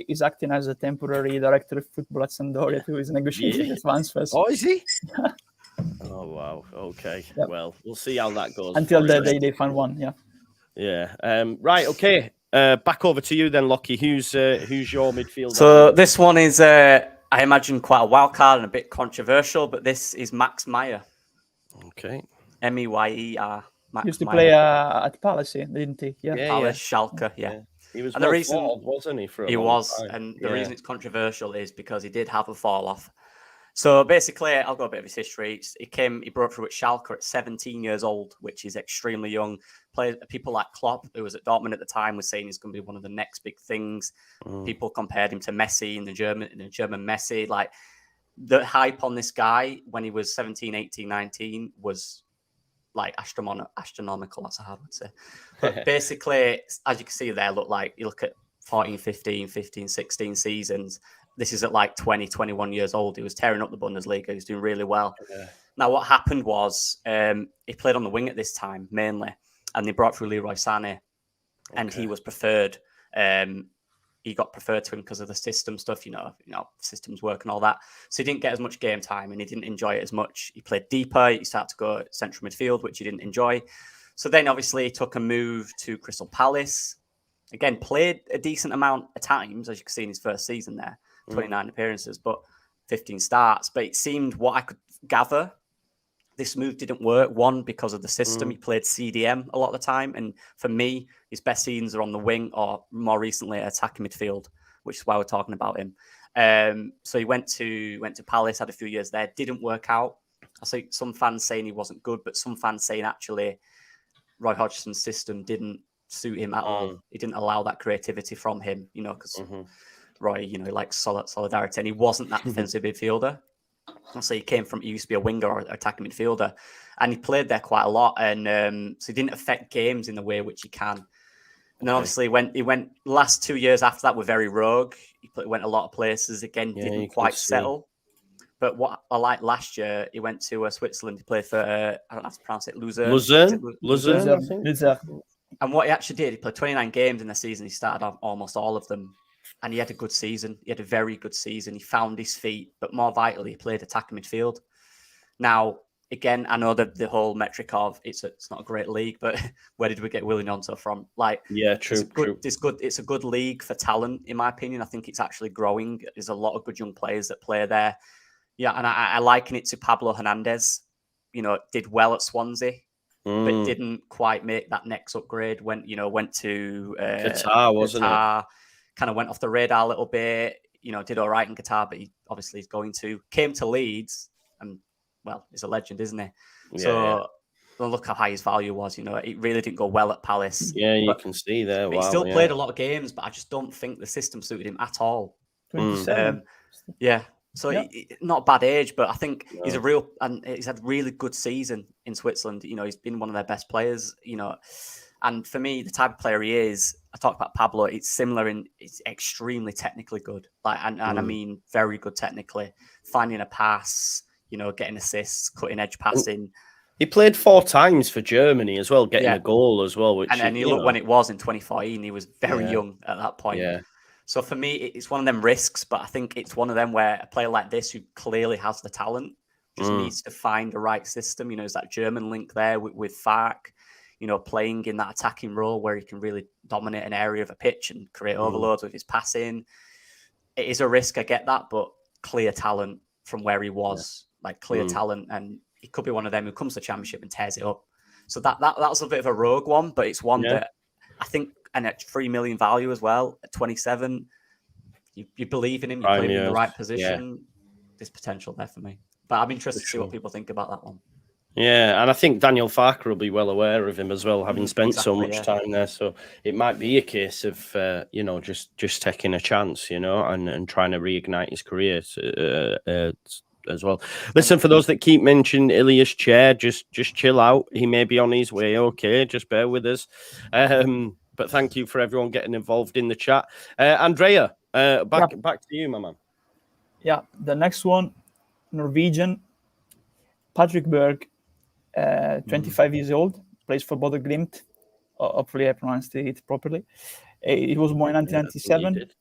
He's acting as a temporary director of football at Sampdoria, who is negotiating his transfers. Oh, is he? Oh, wow. Okay. Yep. Well, we'll see how that goes. Until they find one, Right, okay. Back over to you then, Lockie. Who's your midfielder? So this one is... I imagine quite a wild card and a bit controversial, but this is Max Meyer. Okay. Meyer. Max used to Meyer. play at Palace, didn't he? Palace, Schalke, He was and the reason flawed, wasn't he? He was, and the reason it's controversial is because he did have a fall off. So basically, I'll go a bit of his history. He broke through at Schalke at 17 years old, which is extremely young. People like Klopp, who was at Dortmund at the time, was saying he's going to be one of the next big things. People compared him to Messi in the German Messi. Like, the hype on this guy when he was 17, 18, 19 was like astronomical. That's a hard word to say. But basically, as you can see there, you look at 14, 15, 16 seasons. This is at like 20, 21 years old. He was tearing up the Bundesliga. He was doing really well. Now, what happened was he played on the wing at this time, mainly. And they brought through Leroy Sané. And he was preferred. He got preferred to him because of the system stuff, systems work and all that. So he didn't get as much game time and he didn't enjoy it as much. He played deeper. He started to go central midfield, which he didn't enjoy. So then, obviously, he took a move to Crystal Palace. Again, played a decent amount of times, as you can see in his first season there. 29 appearances, but 15 starts. But it seemed, what I could gather, this move didn't work. One, because of the system. He played CDM a lot of the time. And for me, his best seasons are on the wing or more recently attacking midfield, which is why we're talking about him. So he went to Palace, had a few years there. Didn't work out. I see some fans saying he wasn't good, but some fans saying actually Roy Hodgson's system didn't suit him at all. He didn't allow that creativity from him, because... Roy, he likes solidarity, and he wasn't that defensive midfielder. So he used to be a winger or attacking midfielder, and he played there quite a lot. And so he didn't affect games in the way which he can. And then obviously he went last 2 years after that were very rogue. He went a lot of places. Again, didn't quite settle. But what I liked last year, he went to Switzerland. He played for I don't know how to pronounce it, Luzern. And what he actually did, he played 29 games in the season. He started off almost all of them. And he had a good season. He had a very good season. He found his feet, but more vitally, he played attacking midfield. Now, again, I know that the whole metric of it's not a great league, but where did we get Willie Gnonto from? True. It's a good league for talent, in my opinion. I think it's actually growing. There's a lot of good young players that play there. Yeah, and I liken it to Pablo Hernandez. Did well at Swansea, but didn't quite make that next upgrade. Went to Qatar, wasn't it? Kind of went off the radar a little bit, did all right in Qatar, but he obviously is came to Leeds and he's a legend, isn't he? So look how high his value was. It really didn't go well at Palace. Yeah, you can see there. He still played a lot of games, but I just don't think the system suited him at all. 27. So not a bad age, but I think he's he's had really good season in Switzerland. He's been one of their best players. And for me, the type of player he is, I talked about Pablo. It's similar it's extremely technically good, and I mean very good technically. Finding a pass, getting assists, cutting edge passing. He played 4 times for Germany as well, getting a goal as well. And you look when it was in 2014, he was very young at that point. Yeah. So for me, it's one of them risks, but I think it's one of them where a player like this who clearly has the talent just needs to find the right system. There's that German link there with Fark. Playing in that attacking role where he can really dominate an area of a pitch and create overloads with his passing. It is a risk, I get that, but clear talent from where he was, clear talent, and he could be one of them who comes to the Championship and tears it up. So that was a bit of a rogue one, but it's one that I think, and at 3 million value as well, at 27, you believe in him, you play him in the right position. There's potential there for me. But I'm interested to see what people think about that one. Yeah, and I think Daniel Farker will be well aware of him as well, having spent so much time there. So it might be a case of just taking a chance, and trying to reignite his career as well. Listen, for those that keep mentioning Elias Chair, just chill out. He may be on his way. Okay, just bear with us. But thank you for everyone getting involved in the chat. Andrea, back to you, my man. Yeah, the next one, Norwegian, Patrick Berg. 25 years old, plays for Bodø Glimt. Hopefully I pronounced it properly. He was born in 1997.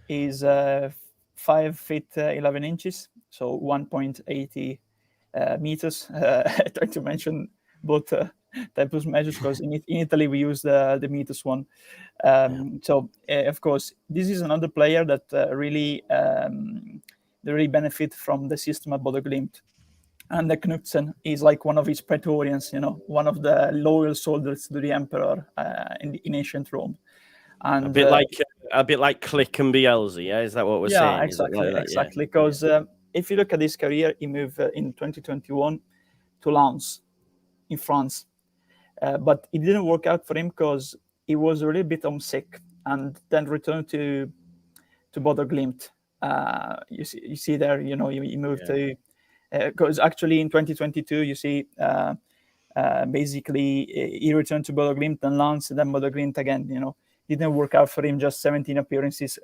He's 5 feet 11 inches, so 1.80 meters. I tried to mention both types of measures because in Italy we use the meters one. So of course, this is another player that really benefit from the system at Bodø Glimt. And the Knudsen is like one of his Praetorians, one of the loyal soldiers to the emperor in ancient Rome. And a bit like Click and Bielsa, yeah? Is that what we're saying? Yeah, exactly. Because if you look at his career, he moved in 2021 to Lens in France. But it didn't work out for him because he was a little bit homesick and then returned to Bodø Glimt. You see there, he moved to... Because actually in 2022, you see, basically he returned to Bodø Glimt and Lens, then Bodø Glimt again. Didn't work out for him. Just 17 appearances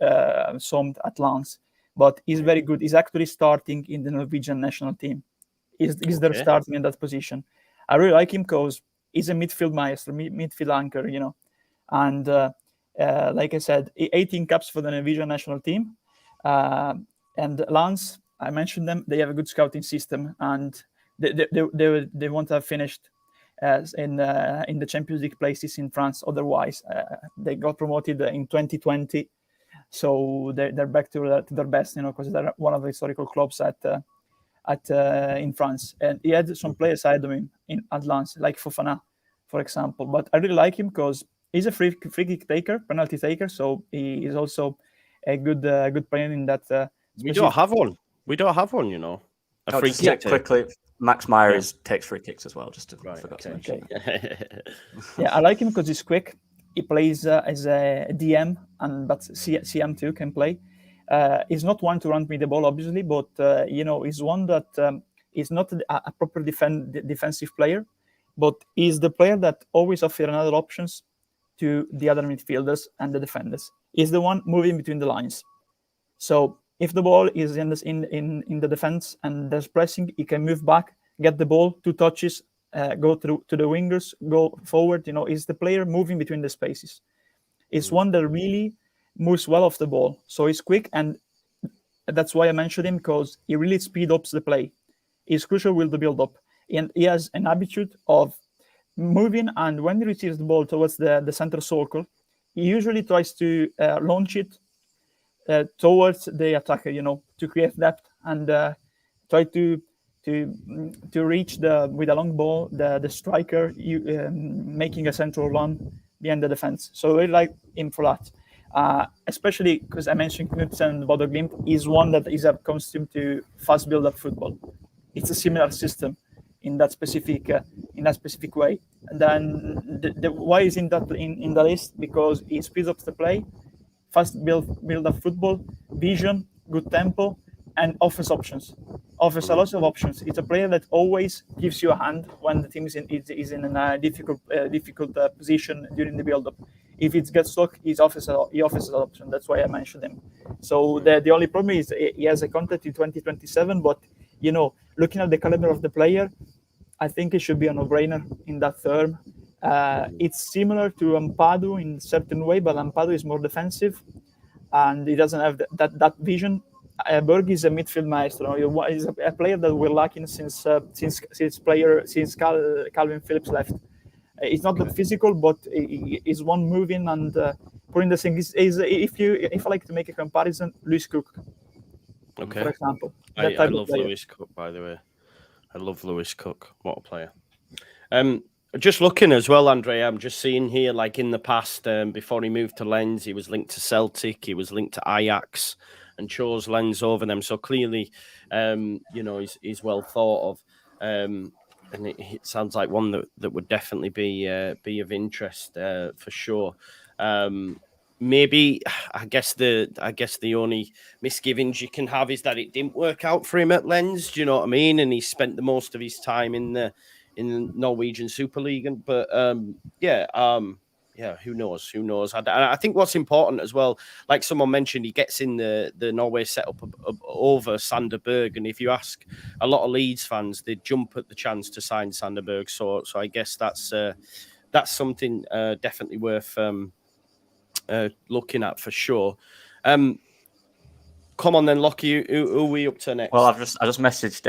summed at Lens, but he's very good. He's actually starting in the Norwegian national team. He's there starting in that position. I really like him because he's a midfield maestro, midfield anchor. And like I said, 18 caps for the Norwegian national team, and Lens. I mentioned them. They have a good scouting system, and they want to have finished in the Champions League places in France. Otherwise, they got promoted in 2020, so they're back to their best, because they're one of the historical clubs in France. And he had some players ahead of him at Lens, like Fofana, for example. But I really like him because he's a free kick taker, penalty taker. So he is also a good player in that. We don't have one. A free kick quickly. Max Meyer takes free kicks as well. Just to forgot to mention. Yeah, I like him because he's quick. He plays as a DM, but CM too can play. He's not one to run with the ball, obviously, but he's one that is not a proper defensive player, but he's the player that always offers another options to the other midfielders and the defenders. He's the one moving between the lines. So if the ball is in the defense and there's pressing, he can move back, get the ball, 2 touches, go through to the wingers, go forward. He's the player moving between the spaces. It's one that really moves well off the ball. So he's quick, and that's why I mentioned him, because he really speeds up the play. He's crucial with the build-up. And he has an habitude of moving, and when he receives the ball towards the center circle, he usually tries to launch it towards the attacker, to create depth and try to reach with a long ball the striker, making a central run behind the defense. So I like him for that, especially because I mentioned Knudsen and Bodø Glimt is one that is accustomed to fast build-up football. it's a similar system in that specific way. And then why is in the list? Because it speeds up the play, fast build of football, vision, good tempo, and offers options. Offers a lot of options. It's a player that always gives you a hand when the team is in a difficult position during the build-up. If it gets stuck, he offers an option. That's why I mentioned him. So the only problem is he has a contract in 2027. But looking at the caliber of the player, I think it should be a no-brainer in that term. It's similar to Ampadu in a certain way, but Ampadu is more defensive, and he doesn't have that vision. Berg is a midfield maestro. He's a player that we're lacking since Calvin Phillips left. He's not that physical, but he's one moving and putting the thing. If I like to make a comparison, Lewis Cook, for example. I love Lewis Cook, by the way. I love Lewis Cook. What a player. Just looking as well, Andrea, I'm just seeing here, like in the past, before he moved to Lens, he was linked to Celtic, he was linked to Ajax, and chose Lens over them. So clearly, he's well thought of. And it sounds like one that would definitely be of interest for sure. Maybe I guess the only misgivings you can have is that it didn't work out for him at Lens. Do you know what I mean? And he spent the most of his time in the Norwegian Super League. But who knows? I think what's important as well, like someone mentioned, he gets in the Norway setup over Sander Berg, and if you ask a lot of Leeds fans, they jump at the chance to sign Sander Berg. So I guess that's something definitely worth looking at for sure. Come on then, Lockie. Who are we up to next? Well, I just messaged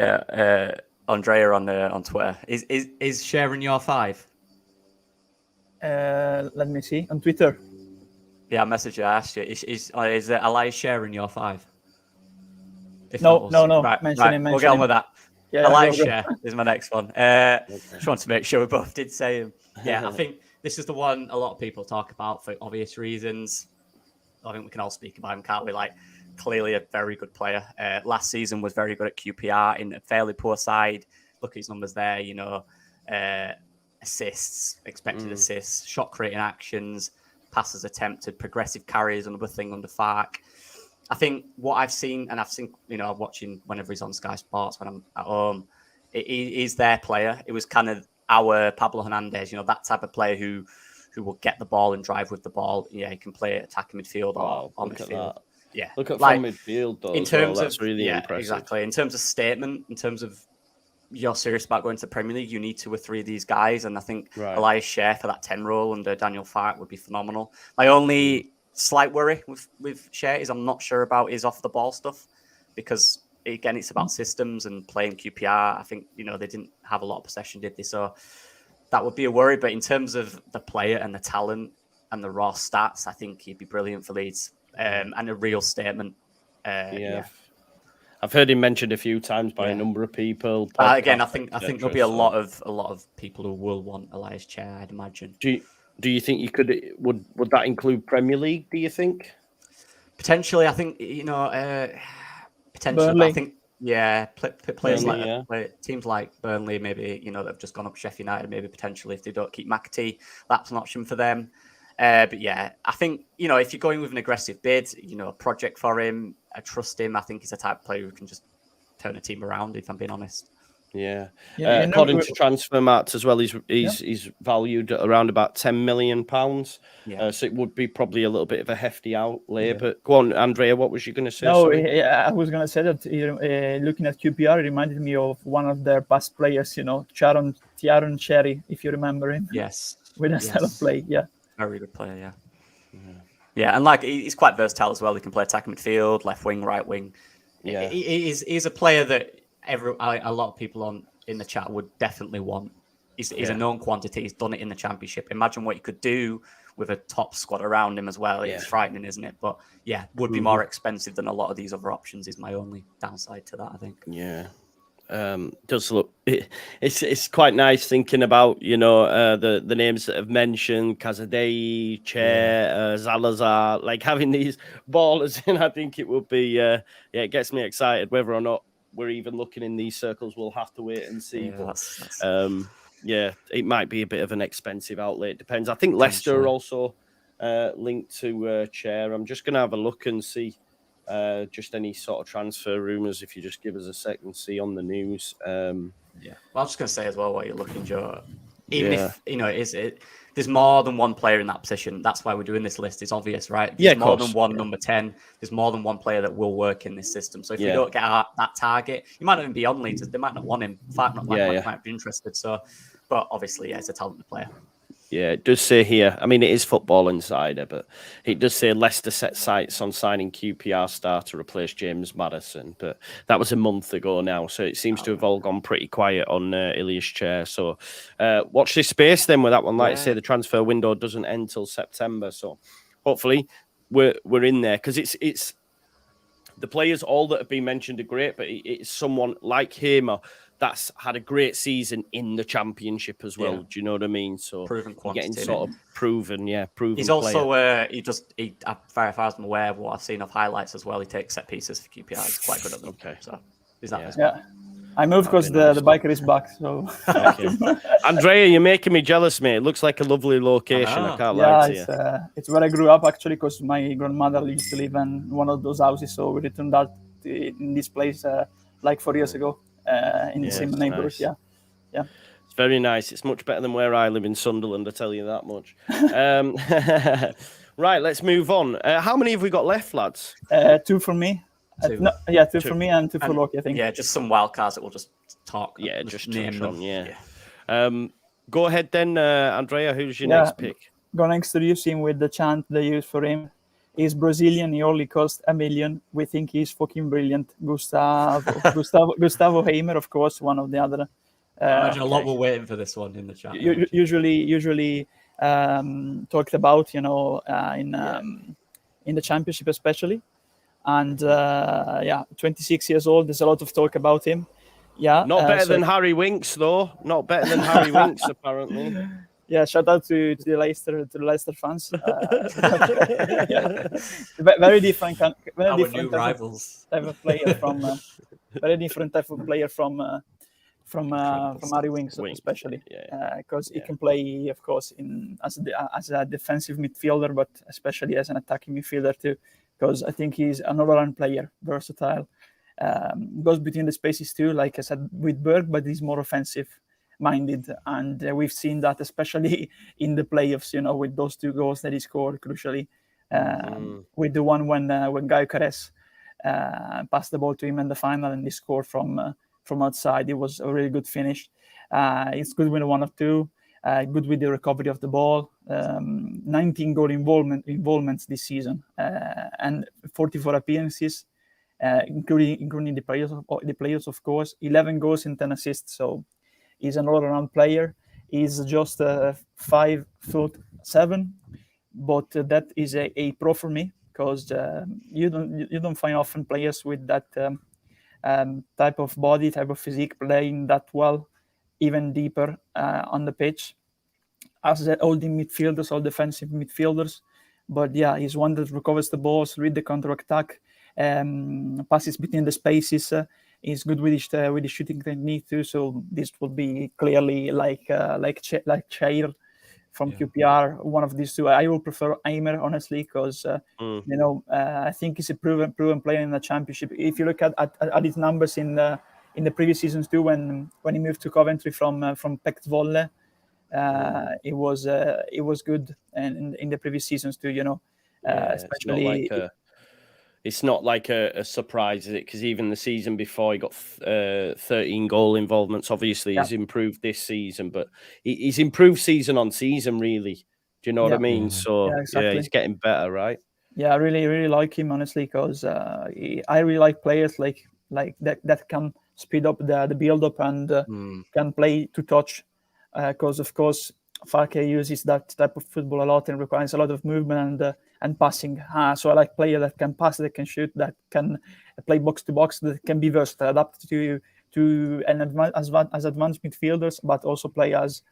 Andrea on Twitter. Is sharing your 5? Let me see on Twitter. Yeah, I messaged you. I asked you. Is Elias Chair in your 5? No. Right. We'll get on with that. Yeah, Elias Chair is my next one. Just want to make sure we both did say him. Yeah, I think this is the one a lot of people talk about for obvious reasons. I think we can all speak about him, can't we? Like, clearly a very good player. Last season was very good at QPR in a fairly poor side. Look at his numbers there, assists, expected assists, shot creating actions, passes attempted, progressive carries, another thing under Fark. I think what I've seen, I'm watching whenever he's on Sky Sports when I'm at home, he's their player. It was kind of our Pablo Hernandez, that type of player who will get the ball and drive with the ball. Yeah, he can play attacking midfield or midfield. Yeah, look at from midfield though. In terms that's really impressive. Exactly. In terms of statement, in terms of you're serious about going to the Premier League, you need 2 or 3 of these guys, and I think Elias Chair for that 10 role under Daniel Fark would be phenomenal. My only slight worry with Chair is I'm not sure about his off the ball stuff, because again it's about systems and playing QPR. I think they didn't have a lot of possession, did they? So that would be a worry. But in terms of the player and the talent and the raw stats, I think he'd be brilliant for Leeds. And a real statement. I've heard him mentioned a few times by a number of people. Again, I think there'll be a lot of people who will want Elias Chair, I'd imagine. Do you think you would that include Premier League? Do you think potentially? I think potentially. Burnley. I think players teams like Burnley, maybe that have just gone up Sheffield United. Maybe potentially if they don't keep McAtee, that's an option for them. But yeah, I think, if you're going with an aggressive bid, a project for him, I trust him. I think he's a type of player who can just turn a team around, if I'm being honest. Yeah. According to Transfermarkt as well, he's valued at around about £10 million. So it would be probably a little bit of a hefty outlay. Yeah. But go on, Andrea, what was you going to say? No, I was going to say that looking at QPR, it reminded me of one of their past players, Tyaron Cherry, if you remember him. Yes. With that style of play, yeah. Very good player, yeah. Yeah, and he's quite versatile as well. He can play attacking midfield, left wing, right wing. Yeah, he's a player that a lot of people in the chat would definitely want. He's a known quantity. He's done it in the Championship. Imagine what you could do with a top squad around him as well. It's frightening, isn't it? But yeah, would be more expensive than a lot of these other options. Is my only downside to that, I think. Yeah. Does look it's quite nice thinking about the names that have mentioned, Casadei, Chair, Zalazar, like having these ballers in. I think it would be it gets me excited whether or not we're even looking in these circles, we'll have to wait and see. Yeah, but it might be a bit of an expensive outlay. It depends. I think Leicester are also linked to Chair. I'm just going to have a look and see just any sort of transfer rumours. If you just give us a second, see on the news. Well, I'm just going to say as well while you're looking, Joe. Even if there's more than one player in that position. That's why we're doing this list. It's obvious, right? There's more than one number 10. There's more than one player that will work in this system. So if we don't get that target, you might not even be on Leeds. They might not want him. In fact, might be interested. So, but obviously, it's a talented player. Yeah, it does say here. I mean, it is Football Insider, but it does say Leicester set sights on signing QPR star to replace James Maddison. But that was a month ago now, so it seems to have all gone pretty quiet on Elias Chair. So watch this space then with that one. Like I say, the transfer window doesn't end till September, so hopefully we're in there, because it's the players all that have been mentioned are great, but it's someone like Hamer that's had a great season in the Championship as well. Do you know what I mean? So proven quantity, getting sort of proven. He's also as far as I'm aware of what I've seen of highlights as well, he takes set pieces for QPR. He's quite good at them. Okay, so is that I moved because the biker is back. So Andrea, you're making me jealous, mate. It looks like a lovely location. I can't lie to you. It's where I grew up actually, because my grandmother used to live in one of those houses. So we returned out in this place like 4 years ago. In the same neighborhood, nice. It's very nice. It's much better than where I live in Sunderland, I tell you that much. Right, let's move on. How many have we got left, lads? 2 for me. Two for me and 2 for Loki, I think. Yeah, just some wild cards that we'll just talk. Yeah, just name them. Go ahead then, Andrea. Who's your next pick? Go next to you, him with the chant they use for him. He's Brazilian. He only cost $1 million. We think he's fucking brilliant. Gustavo Hamer, of course, one of the other. I imagine a lot were waiting for this one in the chat. Usually talked about, in the Championship especially. And 26 years old. There's a lot of talk about him. Yeah, not better than Harry Winks though. Not better than Harry Winks apparently. Yeah, shout out to the Leicester fans. Very different, rivals. Type of player from very different type of player from Harry Winks, especially because he can play, of course, as a defensive midfielder, but especially as an attacking midfielder too. Because I think he's an all-round player, versatile, goes between the spaces too, like I said with Berg, but he's more offensive minded, and we've seen that especially in the playoffs, with those 2 goals that he scored crucially, with the one when Guy Carres passed the ball to him in the final and he scored from outside. It was a really good finish. It's good with the 1 or 2, good with the recovery of the ball, 19 goal involvements this season, and 44 appearances, including the players, of course, 11 goals and 10 assists. So he's an all-around player. He's just 5'7", but that is a pro for me, because you don't find often players with that type of body, type of physique, playing that well, even deeper on the pitch. As all the midfielders, all defensive midfielders, but he's one that recovers the balls, read the counter-attack, passes between the spaces. He's good with the shooting technique too. So this will be clearly like Chair from QPR, one of these 2. I will prefer Hamer, honestly, because I think he's a proven player in the Championship. If you look at his numbers in the previous seasons too, when he moved to Coventry from Pect Zwolle, it was good, and in the previous seasons too, especially. It's not like a surprise, is it? Because even the season before, he got 13 goal involvements. Obviously, he's improved this season, but he's improved season on season, really. Do you know what I mean? So, exactly. He's getting better, right? Yeah, I really, really like him, honestly, because I really like players like that can speed up the build-up and can play to touch. Because, of course, Farke uses that type of football a lot and requires a lot of movement and passing. So I like players that can pass, that can shoot, that can play box to box, that can be versatile, adapted to as advanced midfielders, but also play as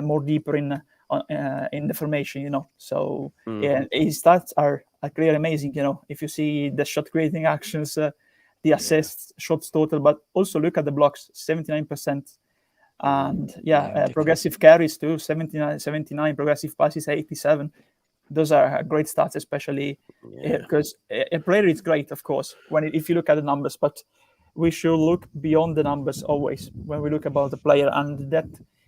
more deeper in the formation. So his stats are clearly amazing. If you see the shot creating actions, the assists, shots total, but also look at the blocks, 79%. And progressive carries too, 79, progressive passes, 87. Those are great stats, especially because a player is great, of course, if you look at the numbers, but we should look beyond the numbers always when we look about the player, and that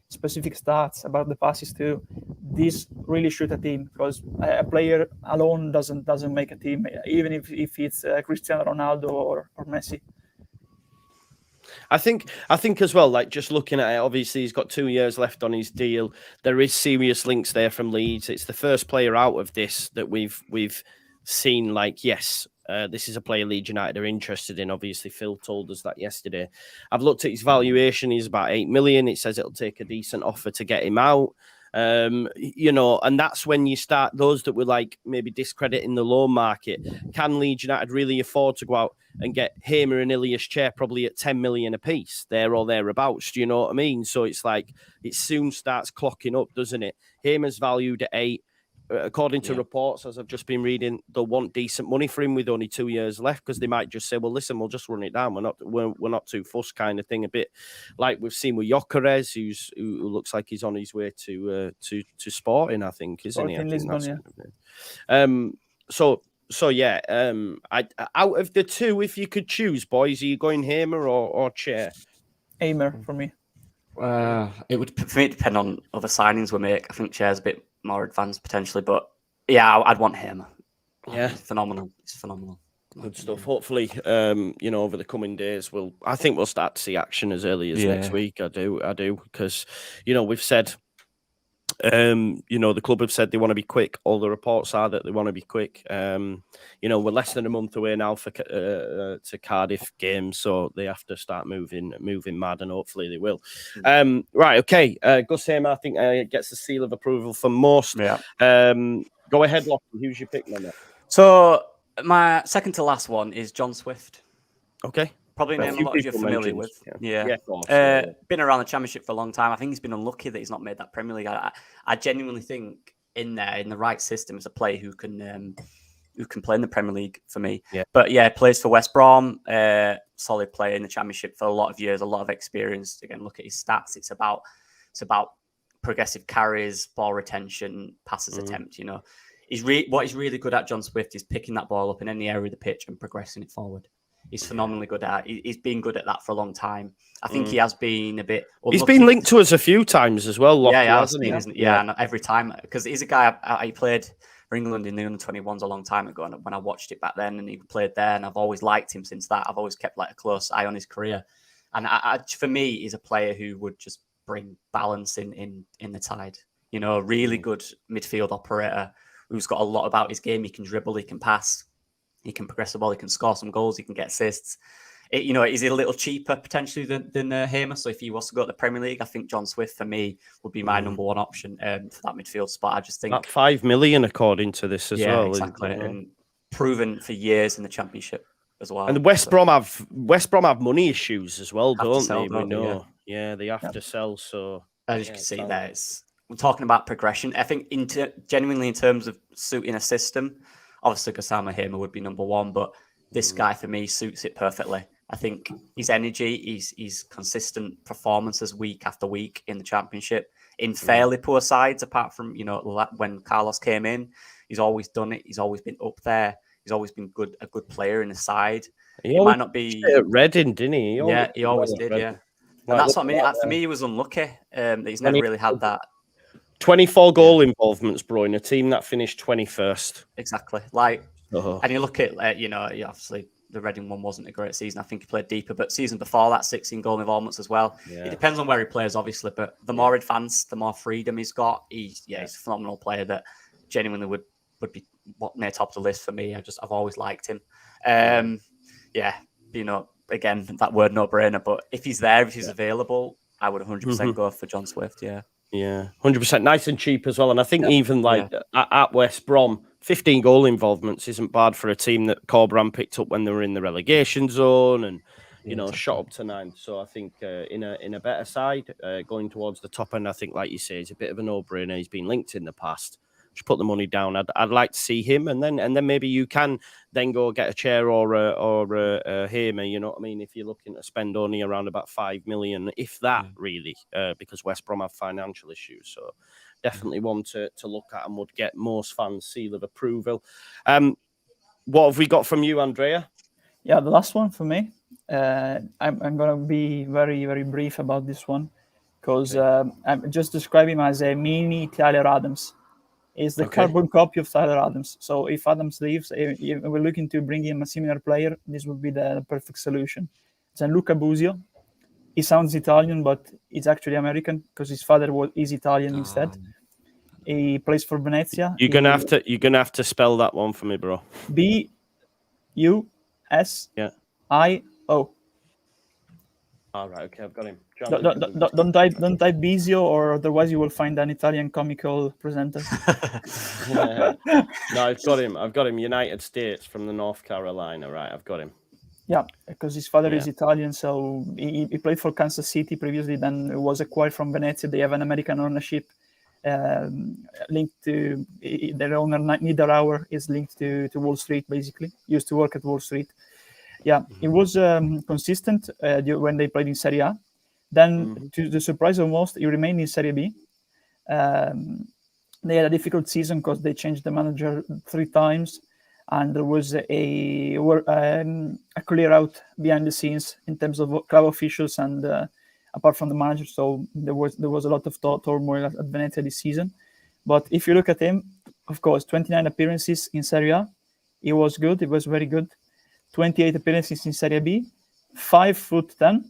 specific stats about the passes too. This really shoot a team, because a player alone doesn't make a team, even if it's Cristiano Ronaldo or Messi. I think as well, like just looking at it, obviously he's got 2 years left on his deal. There is serious links there from Leeds. It's the first player out of this that we've seen, like, yes, this is a player Leeds United are interested in. Obviously, Phil told us that yesterday. I've looked at his valuation. He's about 8 million. It says it'll take a decent offer to get him out. And that's when you start, those that were like maybe discrediting the loan market. Can Leeds United really afford to go out and get Hamer and Elias Chair probably at 10 million a piece, there or thereabouts? Do you know what I mean? So it's like, it soon starts clocking up, doesn't it? Hamer's valued at 8. According to reports, as I've just been reading, they'll want decent money for him with only 2 years left, because they might just say, well, listen, we'll just run it down. We're not too fussed, kind of thing. A bit like we've seen with Gyökeres, who looks like he's on his way to Sporting, I think, isn't he? I think Lisbon, out of the two, if you could choose, boys, are you going Hamer or Chair? Hamer for me. It would, for me, depend on other signings we make. I think Chair's a bit more advanced potentially, but yeah, I'd want him. Yeah, it's phenomenal. It's phenomenal. Good stuff. Hopefully, over the coming days, I think we'll start to see action as early as next week. I do, because we've said, the club have said they want to be quick. All the reports are that they want to be quick. We're less than a month away now for to Cardiff games, so they have to start moving mad, and hopefully they will. Right, okay. Gus Hamer, I think, gets the seal of approval for most. Yeah. Go ahead, Lachlan. Who's your pick, man? So my second to last one is John Swift. Okay. Probably a name a lot of you are familiar with. Yeah. Of course, been around the Championship for a long time. I think he's been unlucky that he's not made that Premier League. I genuinely think in the right system is a player who can play in the Premier League for me. Yeah. But yeah, plays for West Brom. Solid player in the Championship for a lot of years, a lot of experience. Again, look at his stats. It's about progressive carries, ball retention, passes attempt. What he's really good at, John Swift, is picking that ball up in any area of the pitch and progressing it forward. He's phenomenally good at it. He's been good at that for a long time. I think he has been a bit unlucky. He's been linked to us a few times as well. Hasn't he? And every time, because he's a guy I played for England in the under-21s a long time ago, and when I watched it back then, and he played there, and I've always liked him since that. I've always kept like a close eye on his career, and for me, he's a player who would just bring balance in the tide. Really good midfield operator who's got a lot about his game. He can dribble, he can pass. He can progress the ball. He can score some goals. He can get assists. Is he a little cheaper potentially than Hamer? So if he was to go to the Premier League, I think John Swift for me would be my number one option for that midfield spot. I just think that 5 million according to this as well. Exactly, and proven for years in the Championship as well. And West Brom have money issues as well, don't they? We know. Yeah, they have to sell. So as you can see, we're talking about progression. I think genuinely in terms of suiting a system. Obviously, Cesare Hamer would be number one, but this guy for me suits it perfectly. I think his energy, his consistent performances week after week in the Championship, in fairly poor sides, apart from when Carlos came in, he's always done it. He's always been up there. He's always been a good player in the side. He might not be at Reading, didn't he? He always did. Yeah, and that's what I mean. For me, he was unlucky that he's never really had that. 24 goal involvements, bro, in a team that finished 21st. Exactly. And you look at, obviously the Reading one wasn't a great season. I think he played deeper, but season before that, 16 goal involvements as well. Yeah. It depends on where he plays, obviously, but the more advanced, the more freedom he's got. He's a phenomenal player that genuinely would be near top of the list for me. I've always liked him. Again, that word no-brainer, but if he's there, if he's available, I would 100% go for John Swift, Yeah, 100%. Nice and cheap as well. And I think even at West Brom, 15 goal involvements isn't bad for a team that Corberan picked up when they were in the relegation zone and, shot up to 9. So I think in a better side, going towards the top end, I think, like you say, it's a bit of a no-brainer. He's been linked in the past. just put the money down. I'd like to see him, and then maybe you can then go get a Chair or a Hamer. You know what I mean? If you're looking to spend only around about 5 million, if that really, because West Brom have financial issues. So definitely one to look at and would get most fans' seal of approval. What have we got from you, Andrea? Yeah, the last one for me. I'm going to be very, very brief about this one because I'm just describe him as a mini Tyler Adams. He's the carbon copy of Tyler Adams. So if Adams leaves, if we're looking to bring him a similar player, this would be the perfect solution. Gianluca Busio. He sounds Italian, but he's actually American because his father is Italian instead. He plays for Venezia. You're gonna have to spell that one for me, bro. BUSIO. All right, okay, I've got him. Don't type Bizio, or otherwise you will find an Italian comical presenter. No, I've got him. United States from the North Carolina, right? I've got him. Yeah, because his father is Italian, so he played for Kansas City previously. Then was acquired from Venezia. They have an American ownership linked to their owner. Niederauer is linked to Wall Street. Basically, used to work at Wall Street. Yeah, it was consistent when they played in Serie A. Then, to the surprise of most, he remained in Serie B. They had a difficult season because they changed the manager 3 times, and there was a clear out behind the scenes in terms of club officials and apart from the manager. So there was a lot of turmoil at Venezia this season. But if you look at him, of course, 29 appearances in Serie A, he was good. He was very good. 28 appearances in Serie B, 5'10",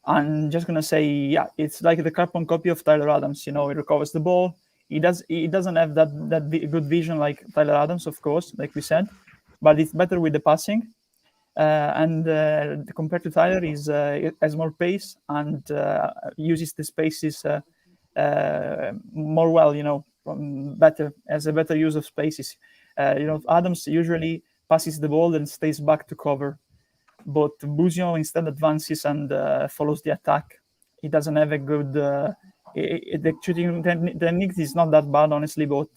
and just gonna say, yeah, it's like the carbon copy of Tyler Adams. You know, he recovers the ball. He doesn't have that good vision like Tyler Adams, of course, like we said, but it's better with the passing. And compared to Tyler, he has more pace and uses the spaces more well. You know, has a better use of spaces. Adams usually passes the ball and stays back to cover, but Busio instead advances and follows the attack. He doesn't have a good the shooting technique is not that bad, honestly, but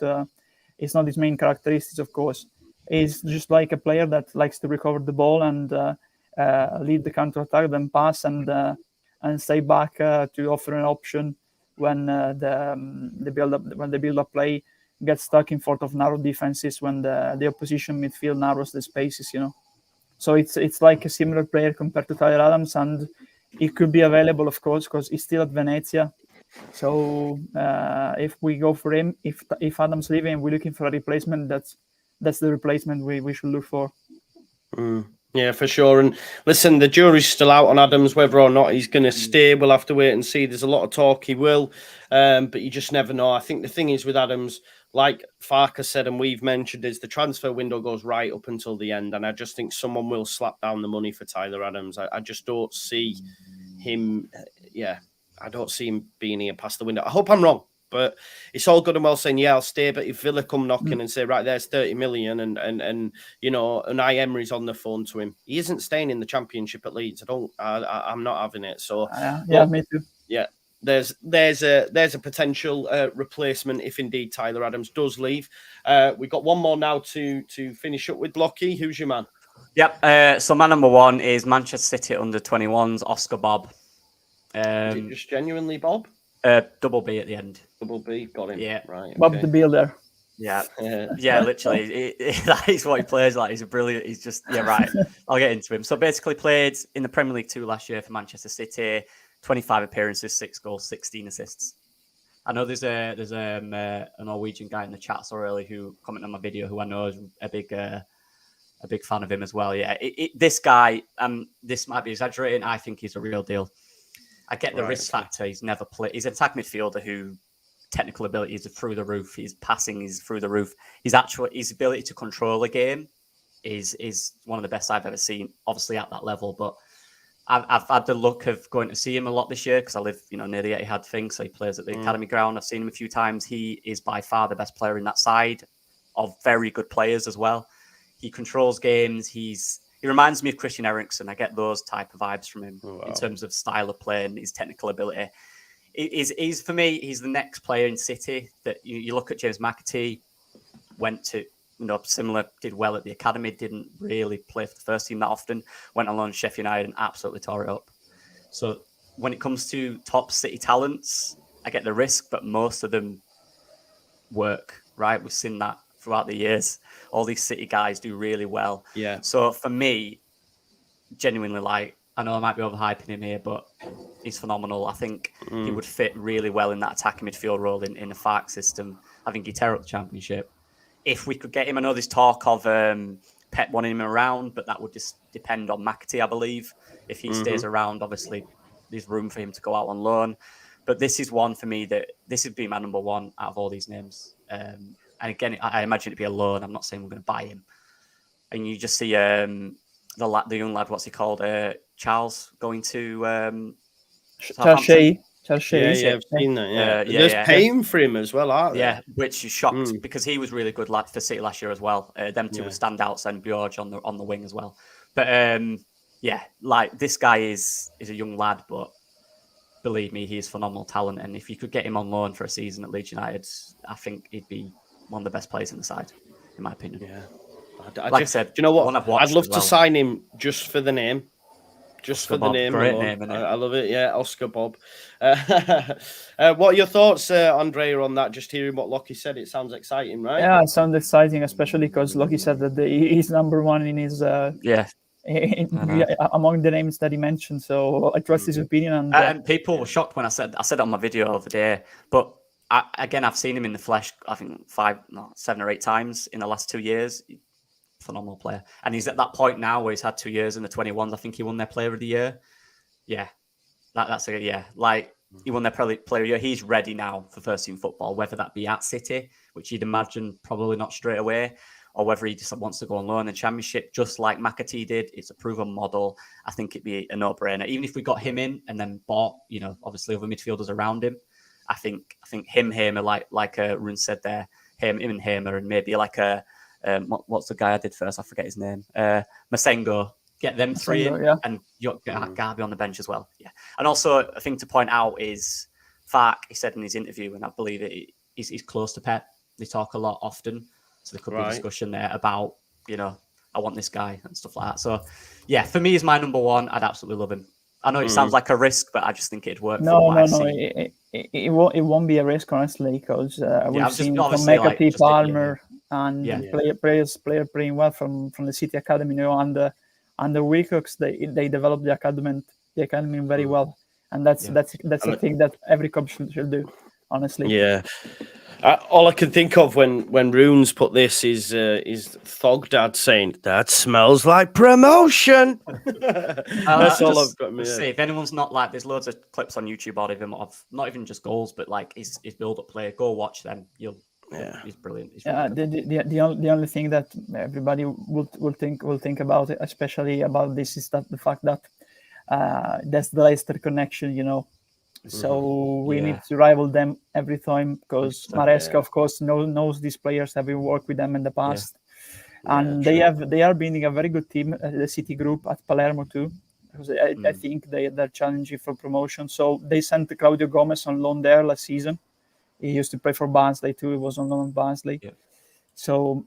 it's not his main characteristics, of course. He's just like a player that likes to recover the ball and lead the counter attack, then pass and stay back to offer an option when the build up play gets stuck in front of narrow defenses, when the opposition midfield narrows the spaces, you know. So it's like a similar player compared to Tyler Adams, and he could be available, of course, because he's still at Venezia. So if we go for him, if Adams leaving and we're looking for a replacement, that's the replacement we should look for. Yeah, for sure. And listen, the jury's still out on Adams, whether or not he's going to stay. We'll have to wait and see. There's a lot of talk he will, but you just never know. I think the thing is with Adams, like Farkas said and we've mentioned, is the transfer window goes right up until the end. And I just think someone will slap down the money for Tyler Adams. I just don't see him. I don't see him being here past the window. I hope I'm wrong. But it's all good and well saying, yeah, I'll stay. But if Villa come knocking and say, right, there's 30 million and you know, Unai Emery's on the phone to him, he isn't staying in the Championship at Leeds. I'm not having it. So me too. Yeah, there's a potential replacement if indeed Tyler Adams does leave. We've got one more now to finish up with. Lockie, who's your man? Yep. So my number one is Manchester City under 21s, Oscar Bobb. Is it just genuinely Bob? Double B at the end. Double B, got him. Yeah, right. Okay. Bob the Builder. Yeah, literally, that is what he plays like. He's a brilliant. He's just right. I'll get into him. So basically, played in the Premier League 2 last year for Manchester City. 25 appearances, 6 goals, 16 assists. I know there's a Norwegian guy in the chat so early who commented on my video who I know is a big fan of him as well. Yeah, this guy, this might be exaggerating. I think he's a real deal. I get the risk factor. He's never played. He's an attack midfielder who technical ability is through the roof. His passing is through the roof. His ability to control a game is one of the best I've ever seen. Obviously at that level, but I've had the luck of going to see him a lot this year because I live, near the Etihad thing. So he plays at the academy ground. I've seen him a few times. He is by far the best player in that side of very good players as well. He controls games. He reminds me of Christian Eriksen. I get those type of vibes from him in terms of style of play and his technical ability. For me, he's the next player in City that you look at. James McAtee, went to, similar, did well at the academy, didn't really play for the first team that often, went on loan to Sheffield United and absolutely tore it up. So when it comes to top City talents, I get the risk, but most of them work, right? We've seen that throughout the years. All these City guys do really well. Yeah. So for me, genuinely, like, I know I might be overhyping him here, but he's phenomenal. I think he would fit really well in that attacking midfield role in the FARC system. I think he'd tear up the Championship. If we could get him, I know there's talk of Pep wanting him around, but that would just depend on McAtee, I believe. If he stays around, obviously, there's room for him to go out on loan. But this is one for me that this would be my number one out of all these names. And again, I imagine it'd be a loan. I'm not saying we're going to buy him. And you just see the young lad, what's he called? Charles going to Charles. Yeah, I've seen that. Yeah, there's paying for him as well, aren't they? Yeah, which is shocked because he was really good lad for City last year as well. Them two were standouts, and Bjorg on the wing as well. But like this guy is a young lad, but believe me, he is phenomenal talent. And if you could get him on loan for a season at Leeds United, I think he'd be one of the best players in the side, in my opinion. Yeah, I said, do you know what? I'd love to sign him just for the name. Just Oscar for the Bobb. name. Great name, isn't it? I love it. Yeah, Oscar Bobb. What are your thoughts, Andrea, on that? Just hearing what Lockie said, it sounds exciting, right? Yeah, it sounds exciting, especially because Lockie said that he's number one in his among the names that he mentioned. So I trust his opinion. And people were shocked when I said it on my video over there. But I've seen him in the flesh, I think 7 or 8 times in the last 2 years. Phenomenal player, and he's at that point now where he's had 2 years in the 21s. I think he won their Player of the Year. Yeah, that's a like he won their Player of the Year. He's ready now for first team football, whether that be at City, which you'd imagine probably not straight away, or whether he just wants to go on loan in the Championship, just like McAtee did. It's a proven model. I think it'd be a no-brainer. Even if we got him in and then bought, obviously other midfielders around him, I think him, Hamer, like Rune said there, him and Hamer, and maybe like a. What's the guy I did first? I forget his name. Masengo. Get them 3 in, and you'll get Garby on the bench as well. Yeah, and also a thing to point out is FARC. He said in his interview, and I believe he's close to Pep. They talk a lot often, so there could be a discussion there about I want this guy and stuff like that. So yeah, for me, he's my number one. I'd absolutely love him. I know it sounds like a risk, but I just think it'd work. No. It won't be a risk, honestly, because we've seen from McAtee, Palmer, and players playing well from the City Academy. Under Wilcox, they developed the academy very well, and that's the thing that every club should do. Honestly, yeah. All I can think of when Runes put this is Thogdad saying that smells like promotion. That's all I've got. See, if anyone's not like, there's loads of clips on YouTube of him of not even just goals, but like his build-up play. Go watch them. He's brilliant. He's the only thing that everybody will think about it, especially about this, is that the fact that that's the Leicester connection, So we need to rival them every time, because Maresca, of course, knows these players, having worked with them in the past, and they are building a very good team, the City group at Palermo too. Because I think they're challenging for promotion. So they sent Claudio Gomez on loan there last season. He used to play for Barnsley too. He was on loan at Barnsley. Yeah. So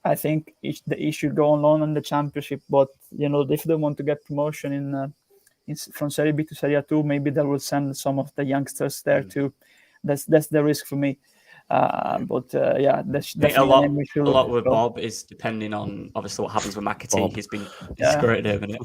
I think he should go on loan in the Championship. But if they want to get promotion from Serie B to Serie A2, maybe they will send some of the youngsters there too. That's the risk for me. That's a lot with Bobb is depending on obviously what happens with McAtee. He's great there, isn't it?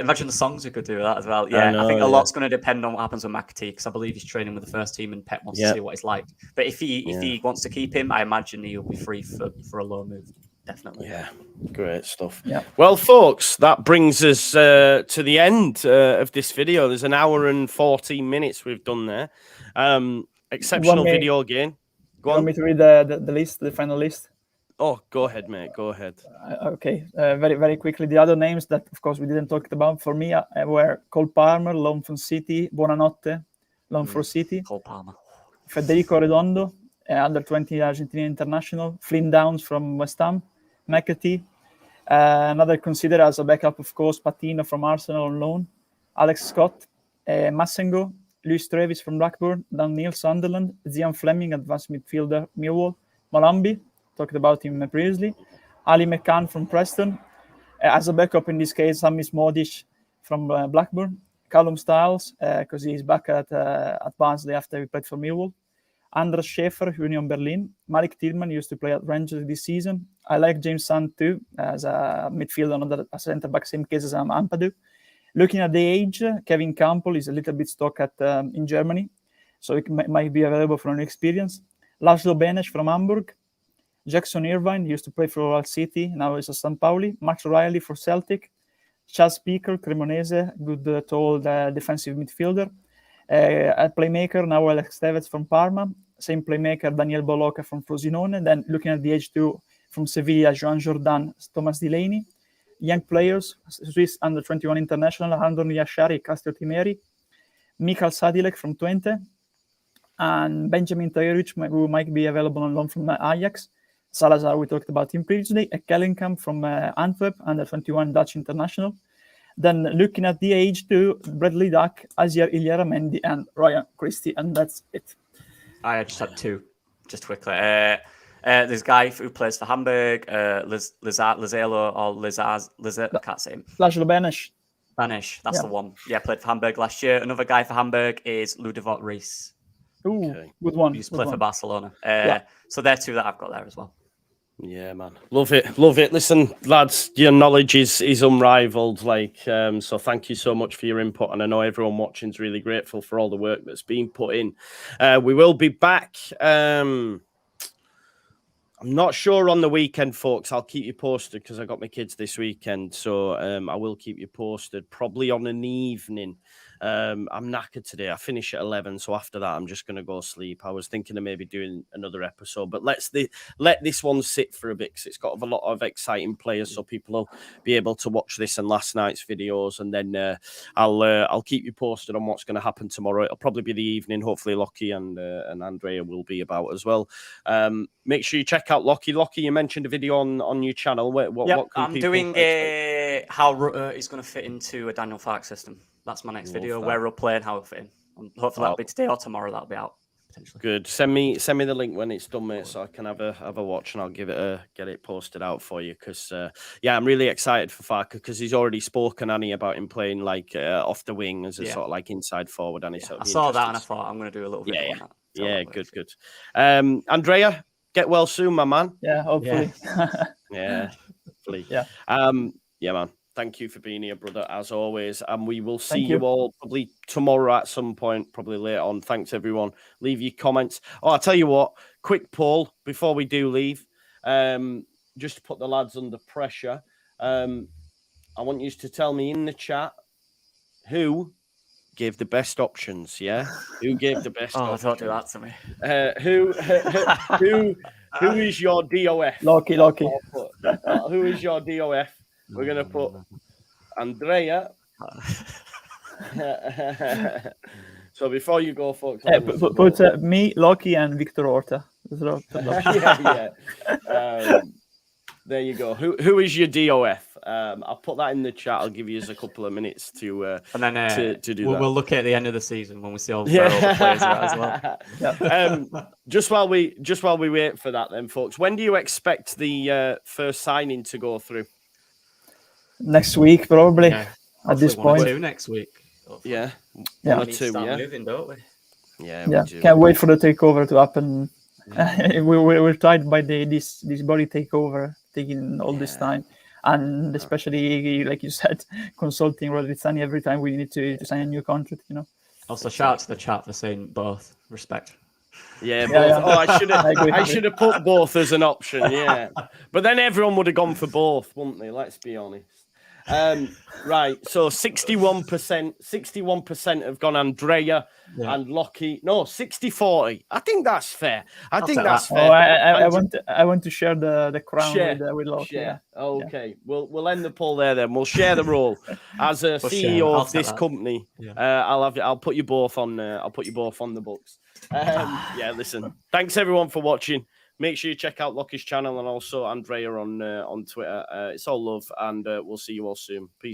Imagine the songs we could do with that as well. I think a lot's going to depend on what happens with McAtee, because I believe he's training with the first team and Pep wants to see what he's like. But if he wants to keep him, I imagine he'll be free for a loan move. Definitely. Yeah, great stuff. Yeah. Well, folks, that brings us to the end of this video. There's an hour and 14 minutes we've done there. Exceptional video again. Go on. Want me to read the list, the final list? Oh, go ahead, mate. Go ahead. Okay. Very, very quickly. The other names that, of course, we didn't talk about for me were Cole Palmer, loan from City, Buonanotte, loan for City. Cole Palmer. Federico Redondo, under 20 Argentinian international. Flynn Downs from West Ham. McAtee. Another considered as a backup, of course, Patino from Arsenal on loan. Alex Scott. Massengo. Luis Trevis from Blackburn. Dan Neil, Sunderland. Zian Fleming, advanced midfielder, Millwall. Malambi, talked about him previously. Ali McCann from Preston. As a backup in this case, Samis Modic from Blackburn. Callum Stiles, because he's back at Barnsley after he played for Millwall. Andras Schäfer, Union Berlin. Malik Tillman used to play at Rangers this season. I like James Sand too, as a midfielder, another centre-back, same case as Ampadu. Looking at the age, Kevin Campbell is a little bit stuck in Germany, so it might be available for an experience. Laszlo Benes from Hamburg. Jackson Irvine used to play for Hull City, now he's at St. Pauli. Max Riley for Celtic. Charles Speaker, Cremonese, good tall defensive midfielder. A playmaker, now Alex Tevez from Parma. Same playmaker, Daniel Boloca from Frosinone. Then looking at the age 2 from Sevilla, Joan Jordan, Thomas Delaney. Young players, Swiss under-21 international, Andoni Ashari, Castro Timeri. Michael Sadilek from Twente. And Benjamin Tajeric, who might be available on loan from Ajax. Zalazar, we talked about him previously. Kellenkamp from Antwerp, under-21 Dutch international. Then looking at the age too, Bradley Dack, Azier Iliaramendi, and Ryan Christie, and that's it. I just had 2, just quickly. This guy who plays for Hamburg, Lizelo or Lizaz, I can't say him. Laszlo Benes. Benes, that's the one. Yeah, played for Hamburg last year. Another guy for Hamburg is Ludovic Reis. Ooh, good one. He used to play for Barcelona. So they're 2 that I've got there as well. Yeah, man. Love it. Listen, lads, your knowledge is unrivaled. So thank you so much for your input. And I know everyone watching is really grateful for all the work that's been put in. We will be back. I'm not sure on the weekend, folks. I'll keep you posted because I got my kids this weekend. So I will keep you posted, probably on an evening. I'm knackered today. I finish at 11, so after that, I'm just going to go sleep. I was thinking of maybe doing another episode, but let this one sit for a bit because it's got a lot of exciting players, so people will be able to watch this and last night's videos, and then I'll keep you posted on what's going to happen tomorrow. It'll probably be the evening. Hopefully, Lockie and Andrea will be about as well. Make sure you check out Lockie. Lockie, you mentioned a video on your channel. What I'm doing how Rutter is going to fit into a Daniel Farke system. That's my next video, where we'll play and how it'll fit in. Hopefully that'll be today or tomorrow. That'll be out potentially. Good. Send me the link when it's done, mate, so I can have a watch and I'll get it posted out for you. Because I'm really excited for Farke because he's already spoken, Annie, about him playing off the wing as a sort of inside forward. And I saw that and I thought I'm going to do a little video on that. Yeah, good. Andrea, get well soon, my man. Yeah, hopefully. Yeah, hopefully. Yeah. Yeah, man. Thank you for being here, brother, as always. And we will see you all probably tomorrow at some point, probably later on. Thanks, everyone. Leave your comments. Oh, I'll tell you what, quick poll before we do leave, just to put the lads under pressure. I want you to tell me in the chat who gave the best options, yeah? Who gave the best options? Don't do that to me. Who is your DOF? Lockie. Who is your DOF? We're going to put Andrea. So before you go, folks. Put me, Lockie, and Victor Horta. Yeah. There you go. Who is your DOF? I'll put that in the chat. I'll give you a couple of minutes to and then to do that. We'll look at the end of the season when we see all the players as well. Just while we wait for that, then, folks. When do you expect the first signing to go through? Next week, probably. At this point, 2 next week. Hopefully. Yeah. We need to start moving, don't we? Yeah. We do. Can't wait for the takeover to happen. We're tied by this body takeover taking all this time, and especially like you said, consulting Rodrigo every time we need to sign a new contract. Also, shout out to the chat for saying both. Respect. Yeah, both. Yeah. Oh, I should have put both as an option. Yeah, but then everyone would have gone for both, wouldn't they? Let's be honest. Right, so 61% have gone Andrea and Lockie. No, 60-40. I think that's fair. I think that's fair. I want to share the crown with Lockie. Yeah. Okay, we'll end the poll there then. We'll share the role as a CEO of this company. Yeah. I'll put you both on. I'll put you both on the books. Listen. Thanks everyone for watching. Make sure you check out Lockie's channel and also Andrea on Twitter. It's all love, and we'll see you all soon. Peace.